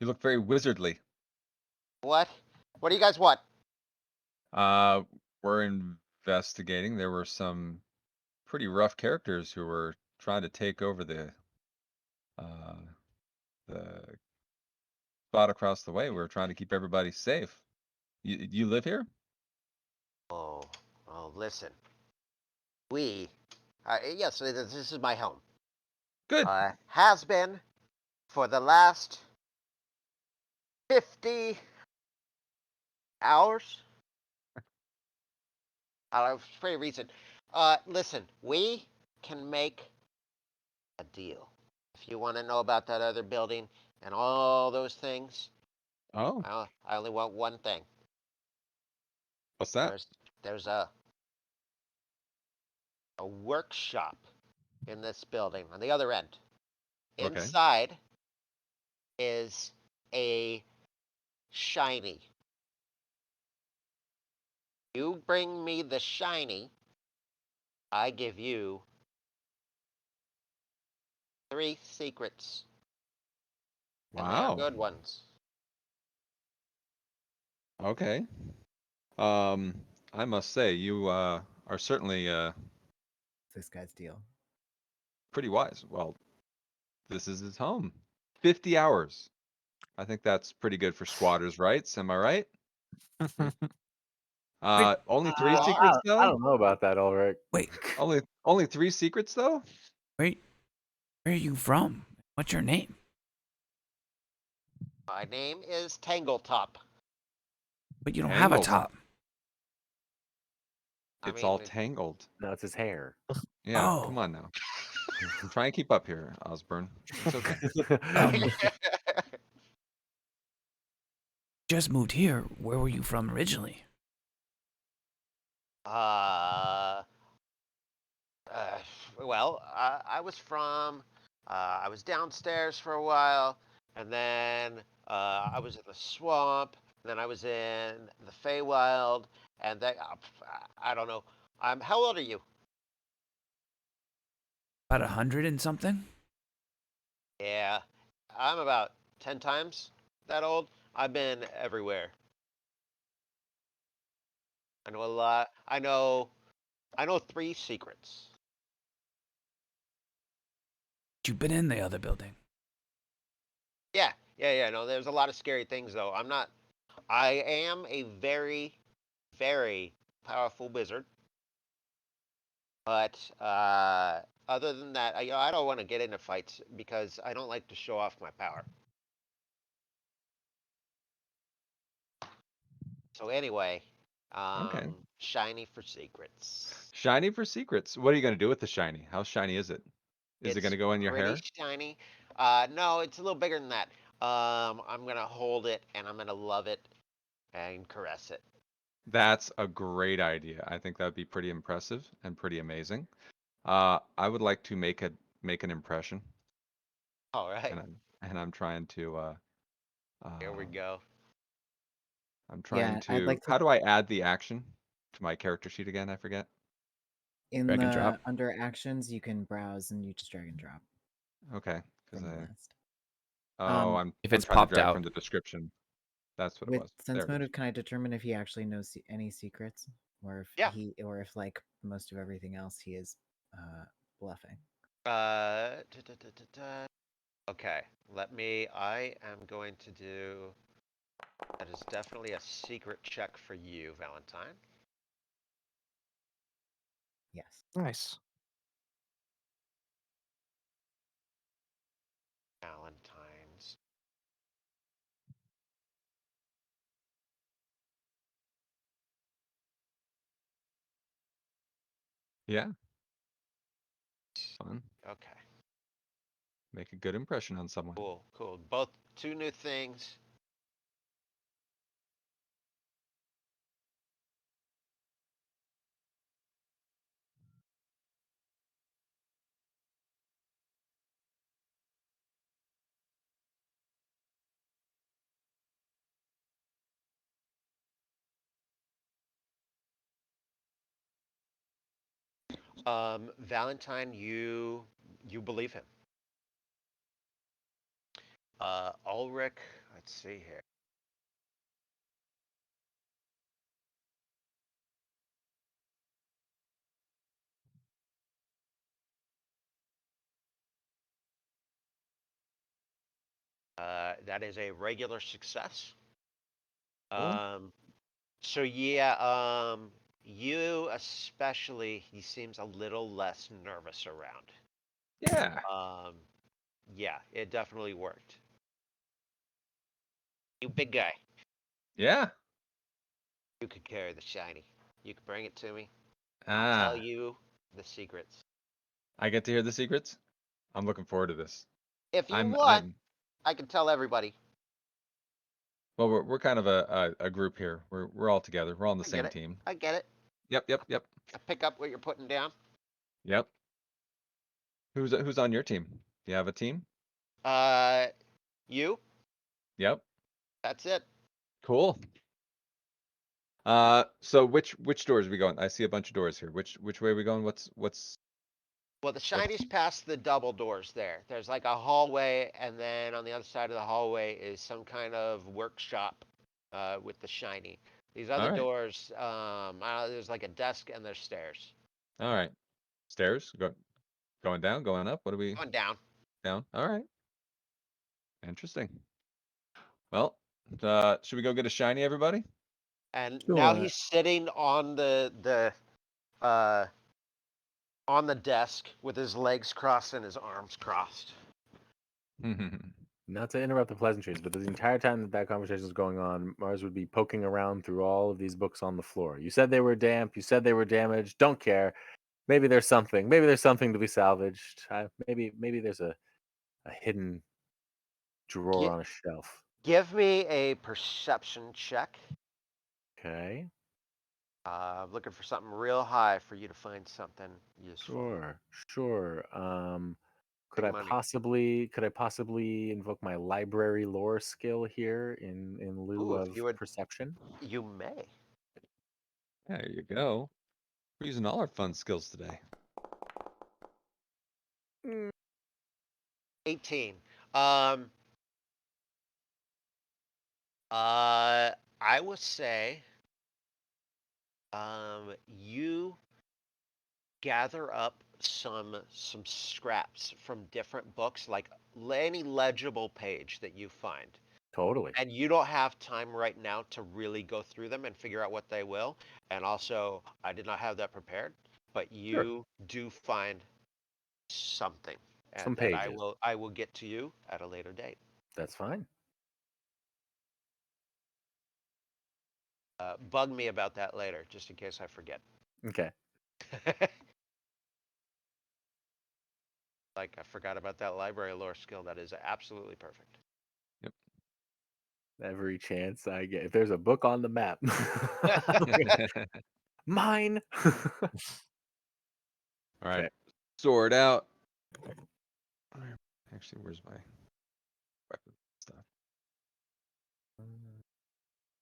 You look very wizardly. what? What do you guys want? Uh, we're investigating. There were some pretty rough characters who were trying to take over uh, the spot across the way. We were trying to keep everybody safe. You live here? Oh, oh, listen. We, yes, this is my home. Good. Has been for the last 50 hours. It's pretty recent. Listen, we can make a deal. If you want to know about that other building and all those things, Oh, I only want one thing. what's that? There's a workshop in this building on the other end. Okay. Inside is a shiny. You bring me the shiny, I give you 3 secrets. And they are Wow. good ones. Okay. I must say you are certainly This guy's deal. pretty wise. Well, this is his home. 50 hours. I think that's pretty good for squatters' rights. Am I right? Wait, Only three Well, secrets I though? don't know about that, Ulrich. wait, Only 3 secrets though? where are you from? What's your name? my name is Tangletop. But you don't have a Tangled. top. I It's all mean, tangled. No, it's his hair. Yeah, Oh. come on now. Try and keep up here, Osborne. It's okay. Um, just moved here. Where were you from originally? uh, well, I was downstairs for a while, and then I was in the swamp, and then I was in the Feywild, and then I don't know. How old are you? About 100 and something? Yeah, I'm about 10 times that old. I've been everywhere. I know a lot. I know 3 secrets. You've been in the other building. Yeah. No, there's a lot of scary things though. I am a very, very powerful wizard, but other than that, I don't want to get into fights because I don't like to show off my power. So anyway, Okay. Shiny for secrets. Shiny for secrets. What are you gonna do with the shiny? How shiny is it? Is it It's gonna go in your pretty hair? shiny. No, it's a little bigger than that. I'm gonna hold it and I'm gonna love it and caress it. That's a great idea. I think that would be pretty impressive and pretty amazing. I would like to make an impression, All right, and I'm trying to here we um, go. I'm trying Yeah, I'd to. like to How do I add the action to my character sheet again? I forget. in Drag and the drop. under actions you can browse and you just drag and drop Okay, because from the I. list. Oh, Um, If I'm it's trying to popped drag out. from the description. That's what it with was. There sense it is. motive, can I determine if he actually knows any secrets, or if Yeah. or if like most of everything else he is bluffing? Da, da, da, da, da. Okay, I am going to do. That is definitely a secret check for you, Valentine. Yes. Nice. Valentine's. Yeah, fun. Okay, Make a good impression on someone. cool, cool. Both two new things. Valentine, you believe him. Ulrich, let's see here. That is a regular success. Cool. So yeah, you especially, he seems a little less nervous around. Yeah. Um, yeah, it definitely worked. You big guy, Yeah. you could carry the shiny. You could bring it to me. I'll tell Ah, you the secrets. I get to hear the secrets. I'm looking forward to this. If you I'm want, I'm I can tell everybody. well, we're kind of a group here. We're all together. We're all on the I get same it. team. I get it. Yep. I pick up what you're putting down. Yep. Who's on your team? Do you have a team? Uh, you. Yep. That's it. Cool. So which doors are we going? I see a bunch of doors here. Which way are we going? Well, the What's shiny's past the double doors there. There's like a hallway, and then on the other side of the hallway is some kind of workshop with the shiny. These other all right? doors, there's like a desk and there's stairs. All right. Stairs. Going down. Going up. What are we Going down. down? All right. Interesting. Well, should we go get a shiny, everybody? And now Sure. he's sitting uh, on the desk with his legs crossed and his arms crossed. Not to interrupt the pleasantries, but the entire time that that conversation is going on, Mars would be poking around through all of these books on the floor. You said they were damp. You said they were damaged. Don't care. Maybe there's something. Maybe there's something to be salvaged. Maybe there's a hidden drawer Gi- on a shelf. Give me a perception check. Okay. Looking for something real high for you to find something useful. Sure. Big money. Could I possibly invoke my library lore skill here in lieu Ooh, if of you would, perception? you may. There you go. We're using all our fun skills today. 18. Um, I would say, you gather up some scraps from different books, like any legible page that you find. Totally. And you don't have time right now to really go through them and figure out what they will. And also, I did not have that prepared, but Sure. you do find something, Some and that pages. I will get to you at a later date. That's fine. Bug me about that later, just in case I forget. Okay. Like I forgot about that library lore skill. That is absolutely perfect. Every chance I get. If there's a book on the map, mine. All right. Okay. Sword out. Actually, where's my weapon stuff?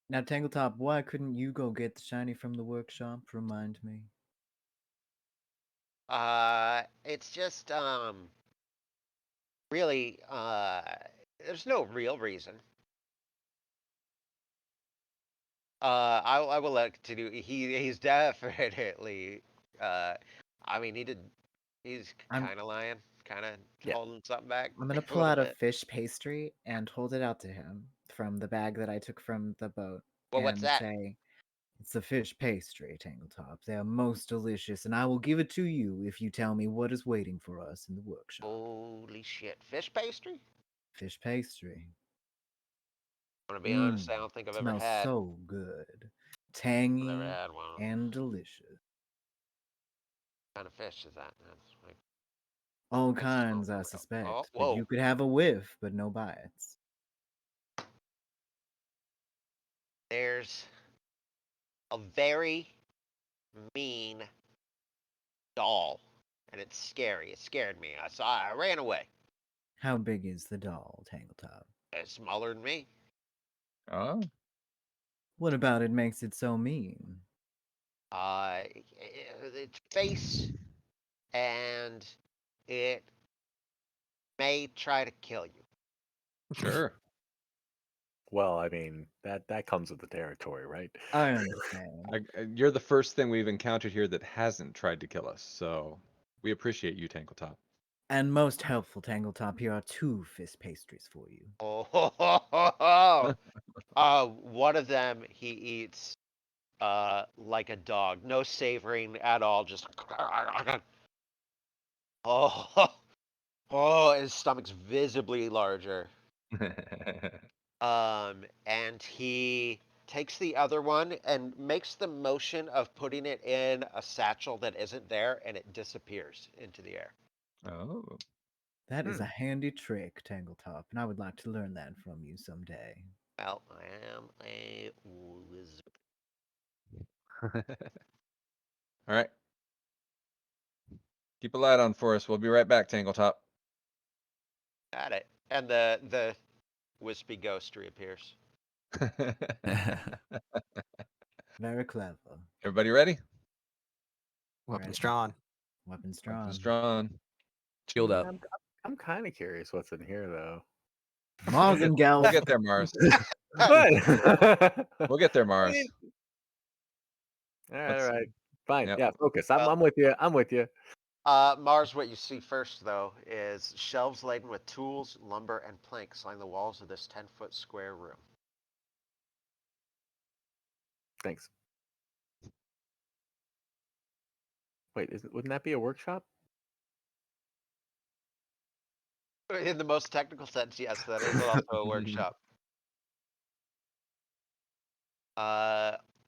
Now, Tangletop, why couldn't you go get the shiny from the workshop? Remind me. It's just really there's no real reason. I will let to do. He's definitely. I mean, he's I'm kind of lying, kind of Yeah. holding something back I'm gonna a pull little out a bit. fish pastry and hold it out to him from the bag that I took from the boat Well, what's and that? say, "It's a fish pastry, Tangletop. They are most delicious, and I will give it to you if you tell me what is waiting for us in the workshop." Holy shit, fish pastry? Fish pastry. I'm gonna be honest. I Mmm. don't think I've Smells so good. never Tangy had one. What and delicious. kind of fish is that? That's like All makes it smell kinds, I real. Oh, suspect, but whoa! you could have a whiff, but no bites. There's a very mean doll, and it's scary. It scared me. I ran away. How big is the doll, Tangletop? It's smaller than me. Oh. What about it makes it so mean? Its face, and it may try to kill you. Sure. Well, I mean that comes with the territory, right? I understand. You're the first thing we've encountered here that hasn't tried to kill us, so we appreciate you, Tangletop. And most helpful, Tangletop, here are 2 fish pastries for you. Oh, ho, ho, ho, ho. One of them he eats like a dog, no savoring at all, just oh, oh, his stomach's visibly larger. And he takes the other one and makes the motion of putting it in a satchel that isn't there, and it disappears into the air. Oh. That is Hmm. a handy trick, Tangletop, and I would like to learn that from you someday. Well, I am a wizard. All right. Keep a light on for us. We'll be right back, Tangletop. Got it. And the wispy ghost reappears. Very clever. Everybody ready? Weapons Ready. drawn. Weapons Weapons drawn. drawn. Shield up. I'm kind of curious what's in here though. Mars and We'll Gals. get there, Mars. What? We'll get there, I Mars. mean, all right, Let's- all right, fine. Yep. Yeah, focus. Well- I'm with you. I'm with you. Mars, what you see first, though, is shelves laden with tools, lumber, and planks line the walls of this 10-foot square room. Thanks. Wait, wouldn't that be a workshop? In the most technical sense, yes, that is also a workshop.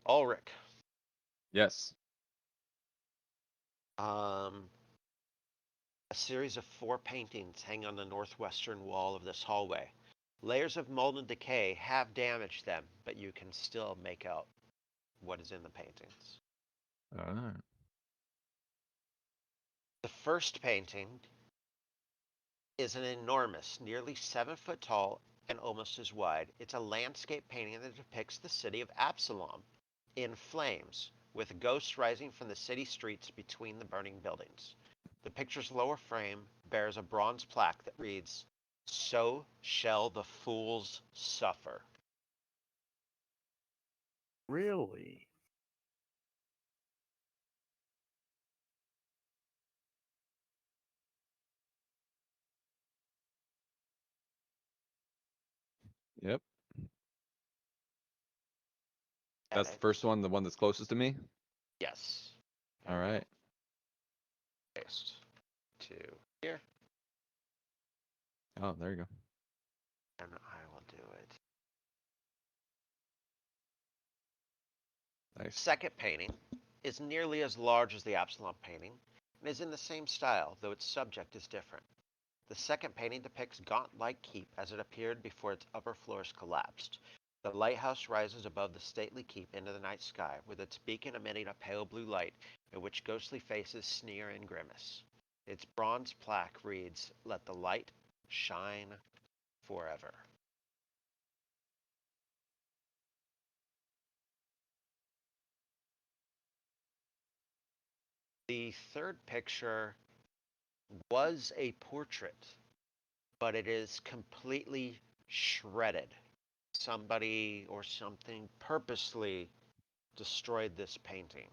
Ulrich. Yes. A series of 4 paintings hang on the northwestern wall of this hallway. Layers of mold and decay have damaged them, but you can still make out what is in the paintings. All right. The first painting is an enormous, nearly 7 foot tall and almost as wide. It's a landscape painting that depicts the city of Absalom in flames, with ghosts rising from the city streets between the burning buildings. The picture's lower frame bears a bronze plaque that reads, "So shall the fools suffer." Really? Yep. At That's the it. first one, the one that's closest to me. Yes. All right. Paste to here, Oh, there you go. and I will do it. Nice. Second painting is nearly as large as the Absalom painting and is in the same style, though its subject is different. The second painting depicts Gaunt-like keep as it appeared before its upper floors collapsed. The lighthouse rises above the stately keep into the night sky, with its beacon emitting a pale blue light in which ghostly faces sneer and grimace. Its bronze plaque reads, "Let the light shine forever." The third picture was a portrait, but it is completely shredded. Somebody or something purposely destroyed this painting.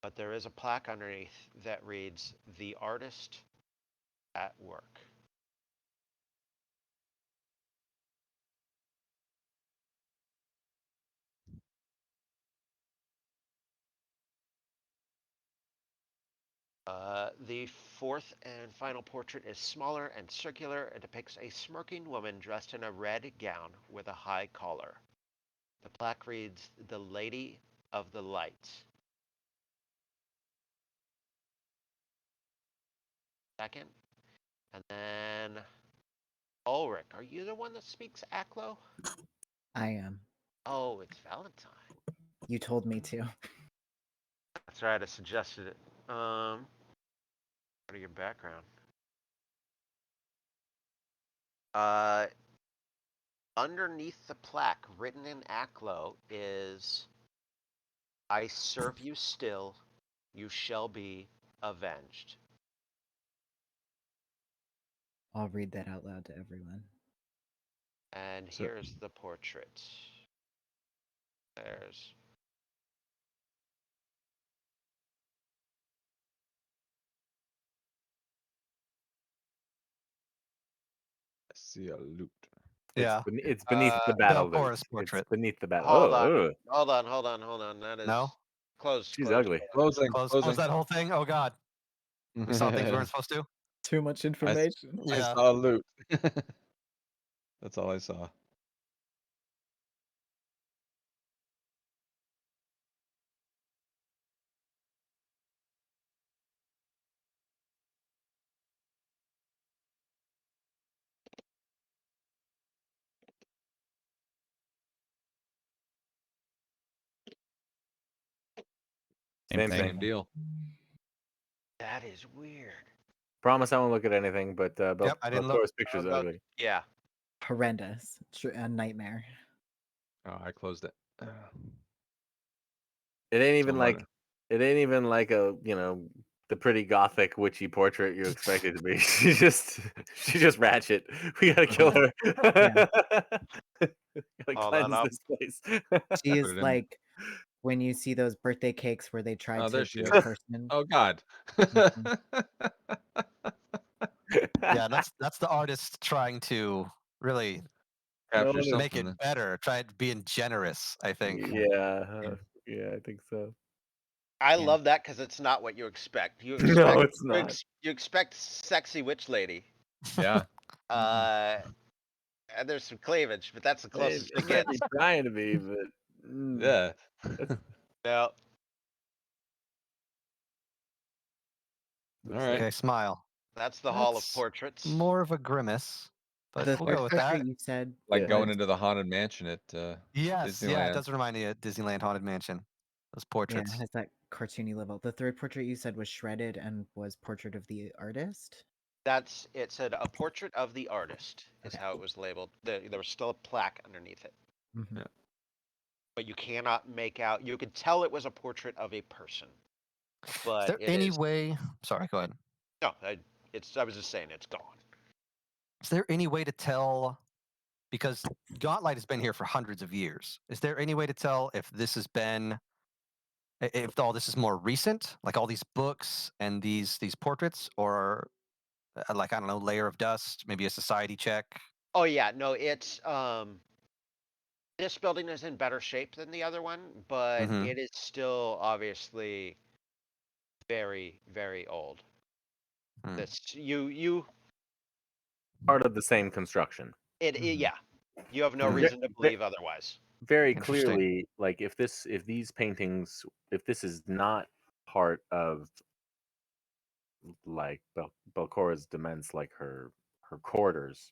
But there is a plaque underneath that reads, "The artist at work." The fourth and final portrait is smaller and circular and depicts a smirking woman dressed in a red gown with a high collar. The plaque reads, "The Lady of the Lights." Second. And then, Ulrich, are you the one that speaks Aklo? I am. Oh, it's Valentine. You told me to. That's right, I suggested it. What are your background? Uh, Underneath the plaque, written in Aklo, is, "I serve you still, you shall be avenged." I'll read that out loud to everyone. And So- here's the portrait. There's I see a loot. Yeah. It's beneath the Uh, battle the Horus loot. It's portrait. beneath the battle. hold Oh, on, ugh. hold on. That is No? close. She's Close. ugly. Closing. Close Closing. that whole thing? Oh god. We saw things we weren't supposed to? Too much I information. Yeah. saw a loot. That's all I saw. Same Same thing. deal. That is weird. Promise I won't look at anything, but Yep, I didn't look. Thor's picture's ugly. Yeah. Horrendous. A nightmare. Oh, I closed it. It ain't So even I'm like a the pretty gothic witchy portrait you expect it to be. She's just ratchet. We gotta kill her. Gotta Hold on, cleanse I'll- this place. She Put is it in. like when you see those birthday cakes where they tried Oh, there to she be is. a person. Oh God. Yeah, that's the artist trying to really Capture No, make something. it better. Try being generous, I think. yeah, I think so. I Yeah. love that because it's not what you expect. You No, expect it's not. you expect sexy witch lady. Yeah. And there's some cleavage, but that's the I mean, closest it it might gets. be trying to be, but Yeah. No. All right. Okay, smile. That's the Hall of That's Portraits. more of a grimace, but The we'll third go with portrait that. you said Like Yeah. going was- into the haunted mansion at Yes, yeah, it Disneyland. does remind me of Disneyland Haunted Mansion. Those yeah, portraits. it has that cartoony level. The third portrait you said was shredded and was portrait of the artist. It said a portrait of the artist is Okay. how it was labeled. There was still a plaque underneath it. Mhm. Yeah. But you cannot make out, you could tell it was a portrait of a person. Is But there it any is, way? Sorry, go ahead. no, I was just saying it's gone. Is there any way to tell? Because Gauntlet has been here for hundreds of years. Is there any way to tell if this has been, if all this is more recent, like all these books and these portraits, or like I don't know, layer of dust, maybe a society check? Oh yeah, no, it's this building is in better shape than the other one, but Mhm. it is still obviously very, very old. Hmm. This you Part of the same construction. it Mhm. yeah. You have no Hmm. reason to believe otherwise. very Interesting. clearly, like if these paintings, if this is not part of like Belcora's demesne, like her quarters,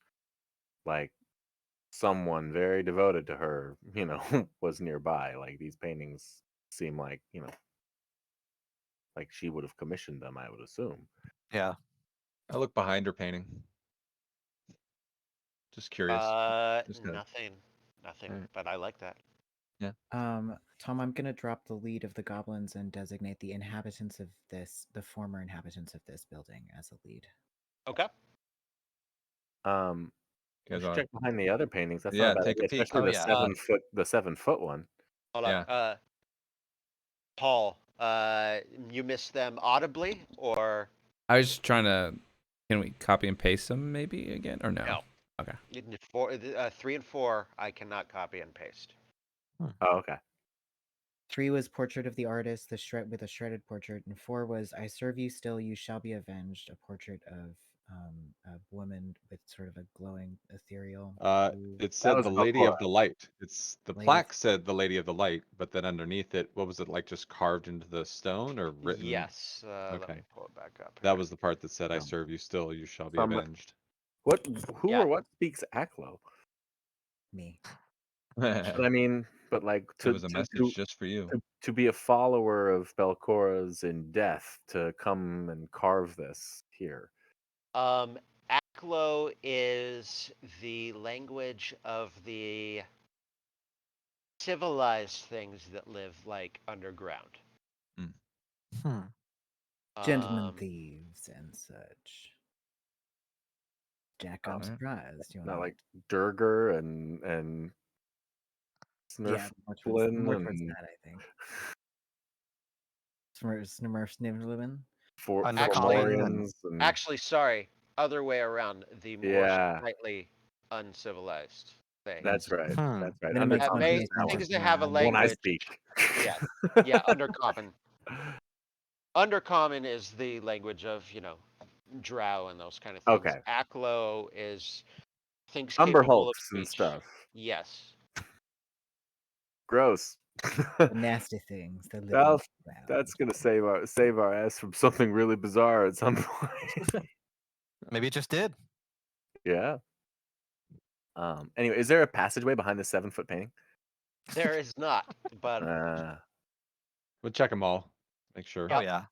like someone very devoted to her, was nearby. Like these paintings seem like, like she would have commissioned them, I would assume. Yeah. I look behind her painting. Just curious. Just kinda- Nothing. Nothing. Alright. But I like that. Tom, I'm gonna drop the lead of the goblins and designate the former inhabitants of this building as a lead. Okay. You guys Let's wanna- check behind the other paintings. That's Yeah, not a bad take a idea, peek. especially Oh, the yeah. 7 foot one. Hold Yeah. on. Paul, you missed them audibly or I was just trying to. Can we copy and paste them maybe again or no? no? Okay. 3 and 4, I cannot copy and paste. Oh, okay. 3 was portrait of the artist, with a shredded portrait, and 4 was I serve you still, you shall be avenged, a portrait of a woman with sort of a glowing ethereal. blue- It said was the Lady Belcora. of the Light. It's the Lady of- plaque said the Lady of the Light, but then underneath it, what was it like? Just carved into the stone or written? Yes. Let Okay. me pull it back up. That was the part that said, "I Oh. serve you still, you shall be Some- avenged." Who Yeah. or what speaks Aklo? me. But I mean, but like It was a message just for you. to be a follower of Belcora's in death, to come and carve this here. Aklo is the language of the civilized things that live like underground. Hmm. Gentlemen Um, thieves and such. Jack, I'm Alright. surprised. You Not wanna- like Durger and yeah, Snurflin more towards and that, I think. Smurfsnivlin. Formorians and actually, sorry, other way around. The more Yeah. slightly uncivilized things. that's right. Hmm. That's right. Gonna make That some Undercommon is case that on one. things that have a John. When I language. speak. Yeah, yeah. Undercommon is the language of drow and those kind of things. Okay. Aklo is things Umber capable of hulks and speech. stuff. Yes. Gross. The nasty things that live Well, underground. that's gonna save our ass from something really bizarre at some point. Maybe it just did. Yeah. Anyway, is there a passageway behind the 7 foot painting? There is not, but We'll check them all. Make sure. Oh yeah.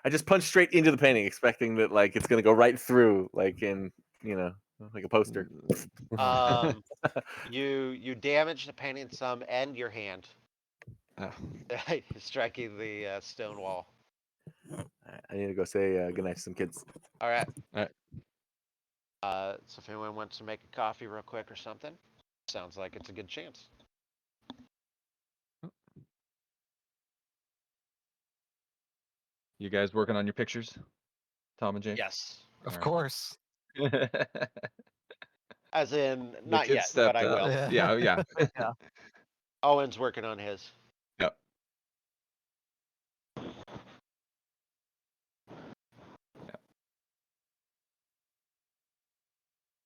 I just punched straight into the painting, expecting that like it's gonna go right through, like in like a poster. you damage the painting some and your hand, Ah. striking the stone wall. Alright, I need to go say goodnight to some kids. All right. All right. So if anyone wants to make a coffee real quick or something, sounds like it's a good chance. You guys working on your pictures, Tom and James? Yes. Of Alright. course. As in, The not kids yet, but stepped I up. will. Yeah, yeah. Yeah. Owen's working on his. Yep.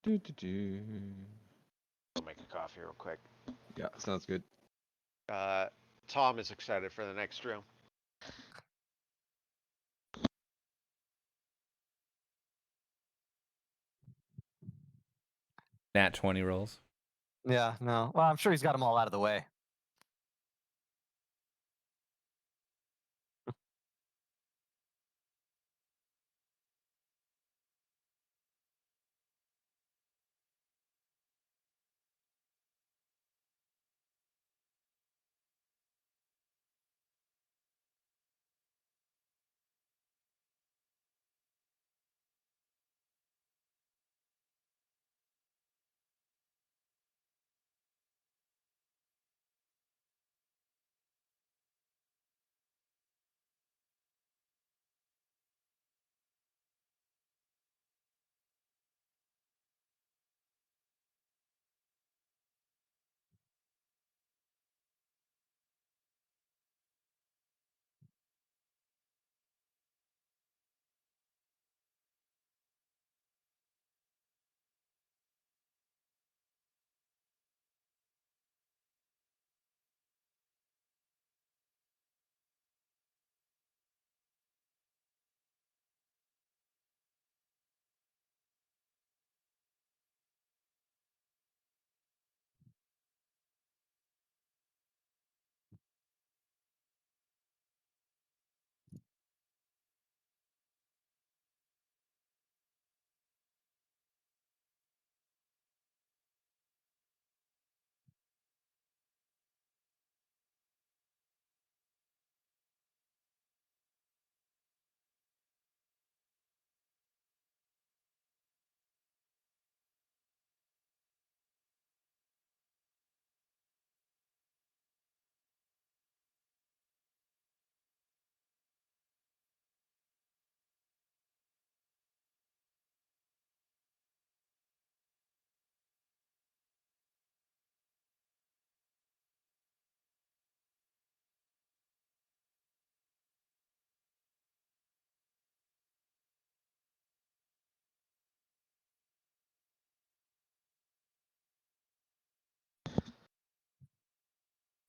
Do. I'll make a coffee real quick. Yeah, sounds good. Tom is excited for the next room. Nat 20 rolls. Yeah. No. Well, I'm sure he's got them all out of the way.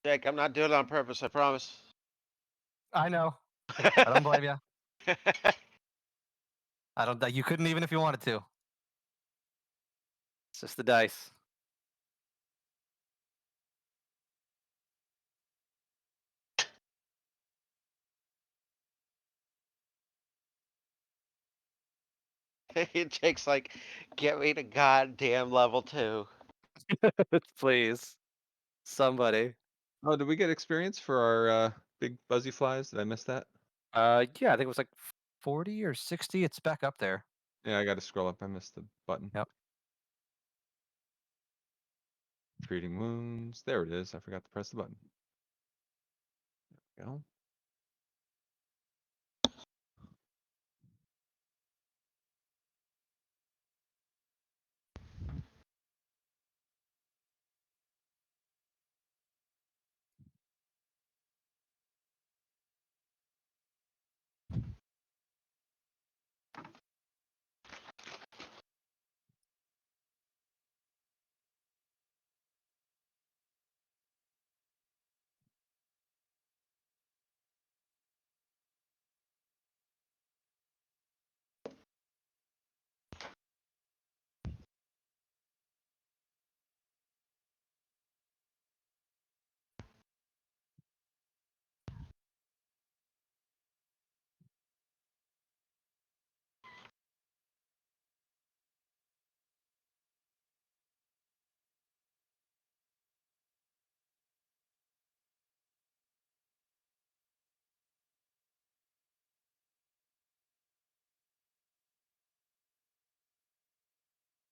Jake, I'm not doing it on purpose. I promise. I know. I don't blame you. I don't. You couldn't even if you wanted to. It's just the dice. Jake's like, get me to goddamn level 2. Please, somebody. Oh, did we get experience for our big fuzzy flies? Did I miss that? Yeah, I think it was like 40 or 60. It's back up there. Yeah, I got to scroll up. I missed the button. Yep. Treating wounds. There it is. I forgot to press the button. There we go.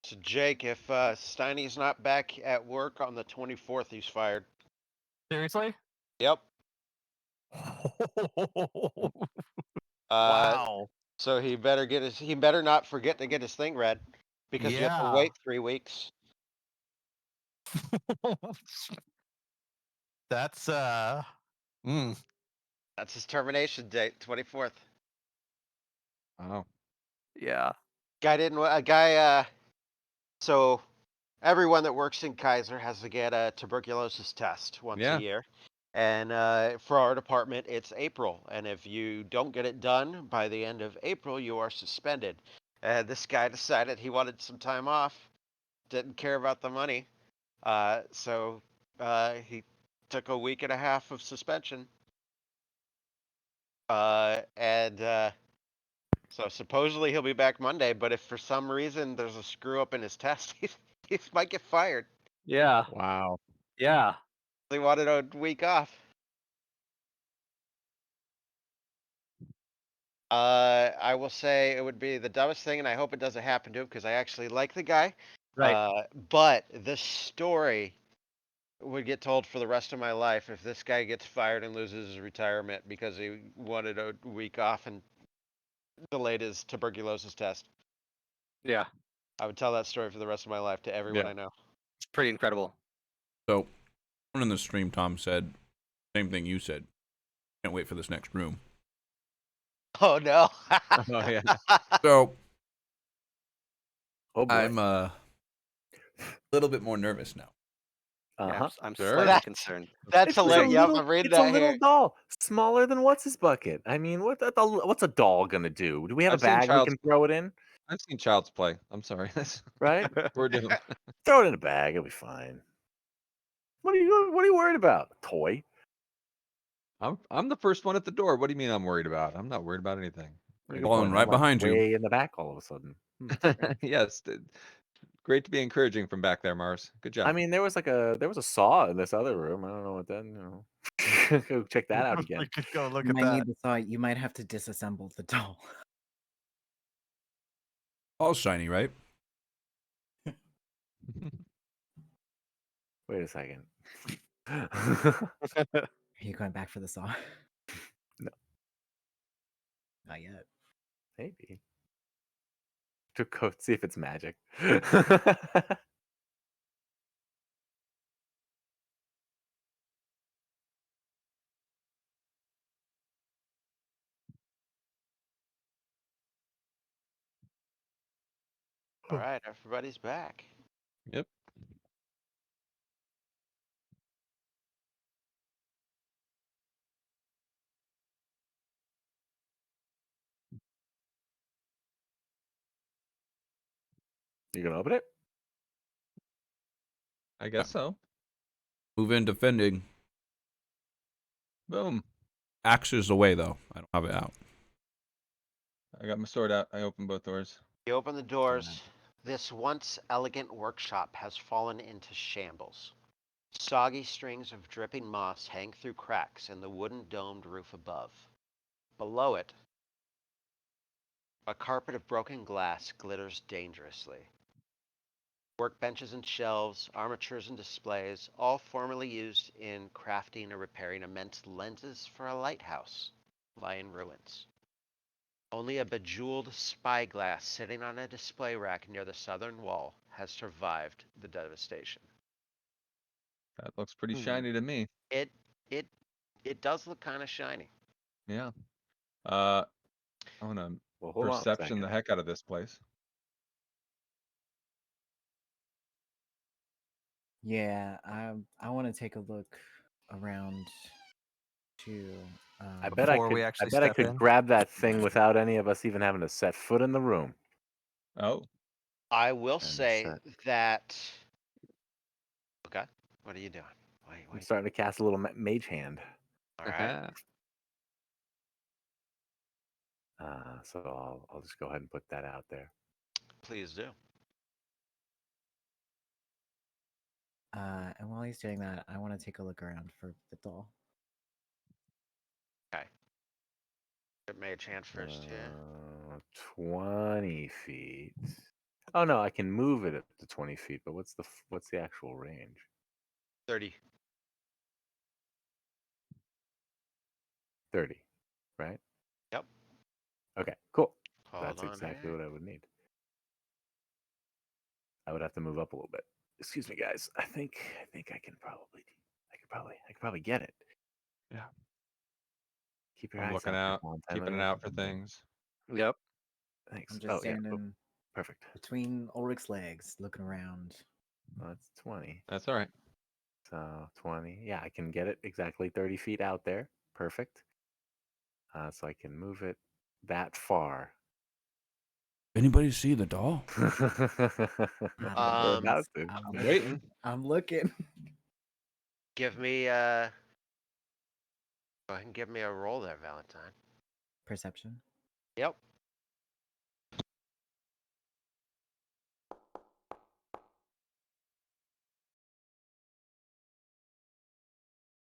So Jake, if Steiny's not back at work on the 24th, he's fired. Seriously? Yep. Wow. So he better not forget to get his thing read, because you have to Yeah. wait 3 weeks. That's That's his termination date, 24th. Wow. yeah. So everyone that works in Kaiser has to get a tuberculosis test once a Yeah. year. And for our department, it's April. And if you don't get it done by the end of April, you are suspended. This guy decided he wanted some time off, didn't care about the money. So he took a week and a half of suspension. So supposedly he'll be back Monday, but if for some reason there's a screw up in his test, he might get fired. Yeah. Wow. Yeah. They wanted a week off. I will say it would be the dumbest thing, and I hope it doesn't happen to him because I actually like the guy. Right. But the story would get told for the rest of my life if this guy gets fired and loses his retirement because he wanted a week off and delayed his tuberculosis test. Yeah. I would tell that story for the rest of my life to everyone Yeah. I know. It's pretty incredible. So, someone in the stream, Tom said, same thing you said. Can't wait for this next room. Oh no. Oh yeah. So, Oh boy. I'm a little bit more nervous now. Yeah, Uh-huh. I'm Sure. slightly That- concerned. That's It's just hilarious. Yep, I'm reading it's a that little here. doll, smaller than what's his bucket. I mean, what's a doll gonna do? Do we have I've a seen bag we Child's can throw it in? I've seen Child's Play. I'm sorry. Right? We're doomed. Throw it in a bag. It'll be fine. What are you worried about? A toy? I'm the first one at the door. What do you mean I'm worried about? I'm not worried about anything. Where Ready you to Falling play. going? right I'm like behind you. way in the back all of a sudden. Okay. Yes. Great to be encouraging from back there, Mars. Good job. I mean, there was a saw in this other room. I don't know what that. Go check that out again. We could go look You at might that. need the saw. You might have to disassemble the doll. All shiny, right? Wait a second. Are you going back for the saw? No. Not yet. Maybe. To go see if it's magic. All right, everybody's back. Yep. You gonna open it? I guess so. Move in defending. Boom. Axe is away though. I don't have it out. I got my sword out. I opened both doors. You open the doors. This once elegant workshop has fallen into shambles. Soggy strings of dripping moss hang through cracks in the wooden domed roof above. Below it, a carpet of broken glass glitters dangerously. Workbenches and shelves, armatures and displays, all formerly used in crafting or repairing immense lenses for a lighthouse, lie in ruins. Only a bejeweled spyglass sitting on a display rack near the southern wall has survived the devastation. That looks pretty shiny to me. It it it does look kind of shiny. Yeah. I want to Well, hold on a perception second. the heck out of this place. Yeah, I want to take a look around too. I bet I Before could. we I actually bet I step could in? grab that thing without any of us even having to set foot in the room. Oh, I will And say set. that. Okay, what are you doing? I'm Wait. starting to cast a little mage hand. All right. So I'll just go ahead and put that out there. Please do. And while he's doing that, I want to take a look around for the doll. Okay. Get mage hand first, yeah. 20 feet. Oh no, I can move it up to 20 feet. But what's the actual range? 30. 30, right? Yep. Okay, cool. Hold That's on exactly here. what I would need. I would have to move up a little bit. Excuse me, guys. I think I could probably get it. yeah. Keep your I'm eyes looking out, out, Valentine, keeping an whatever. eye out for things. Yep. Thanks. I'm just Oh yeah, standing boom. Perfect. between Ulrich's legs, looking around. Well, that's 20. That's all right. So 20. Yeah, I can get it exactly 30 feet out there. Perfect. So I can move it that far. Anybody see the doll? We're about to. I'm waiting. I'm looking. Give me go ahead and give me a roll there, Valentine. Perception. Yep.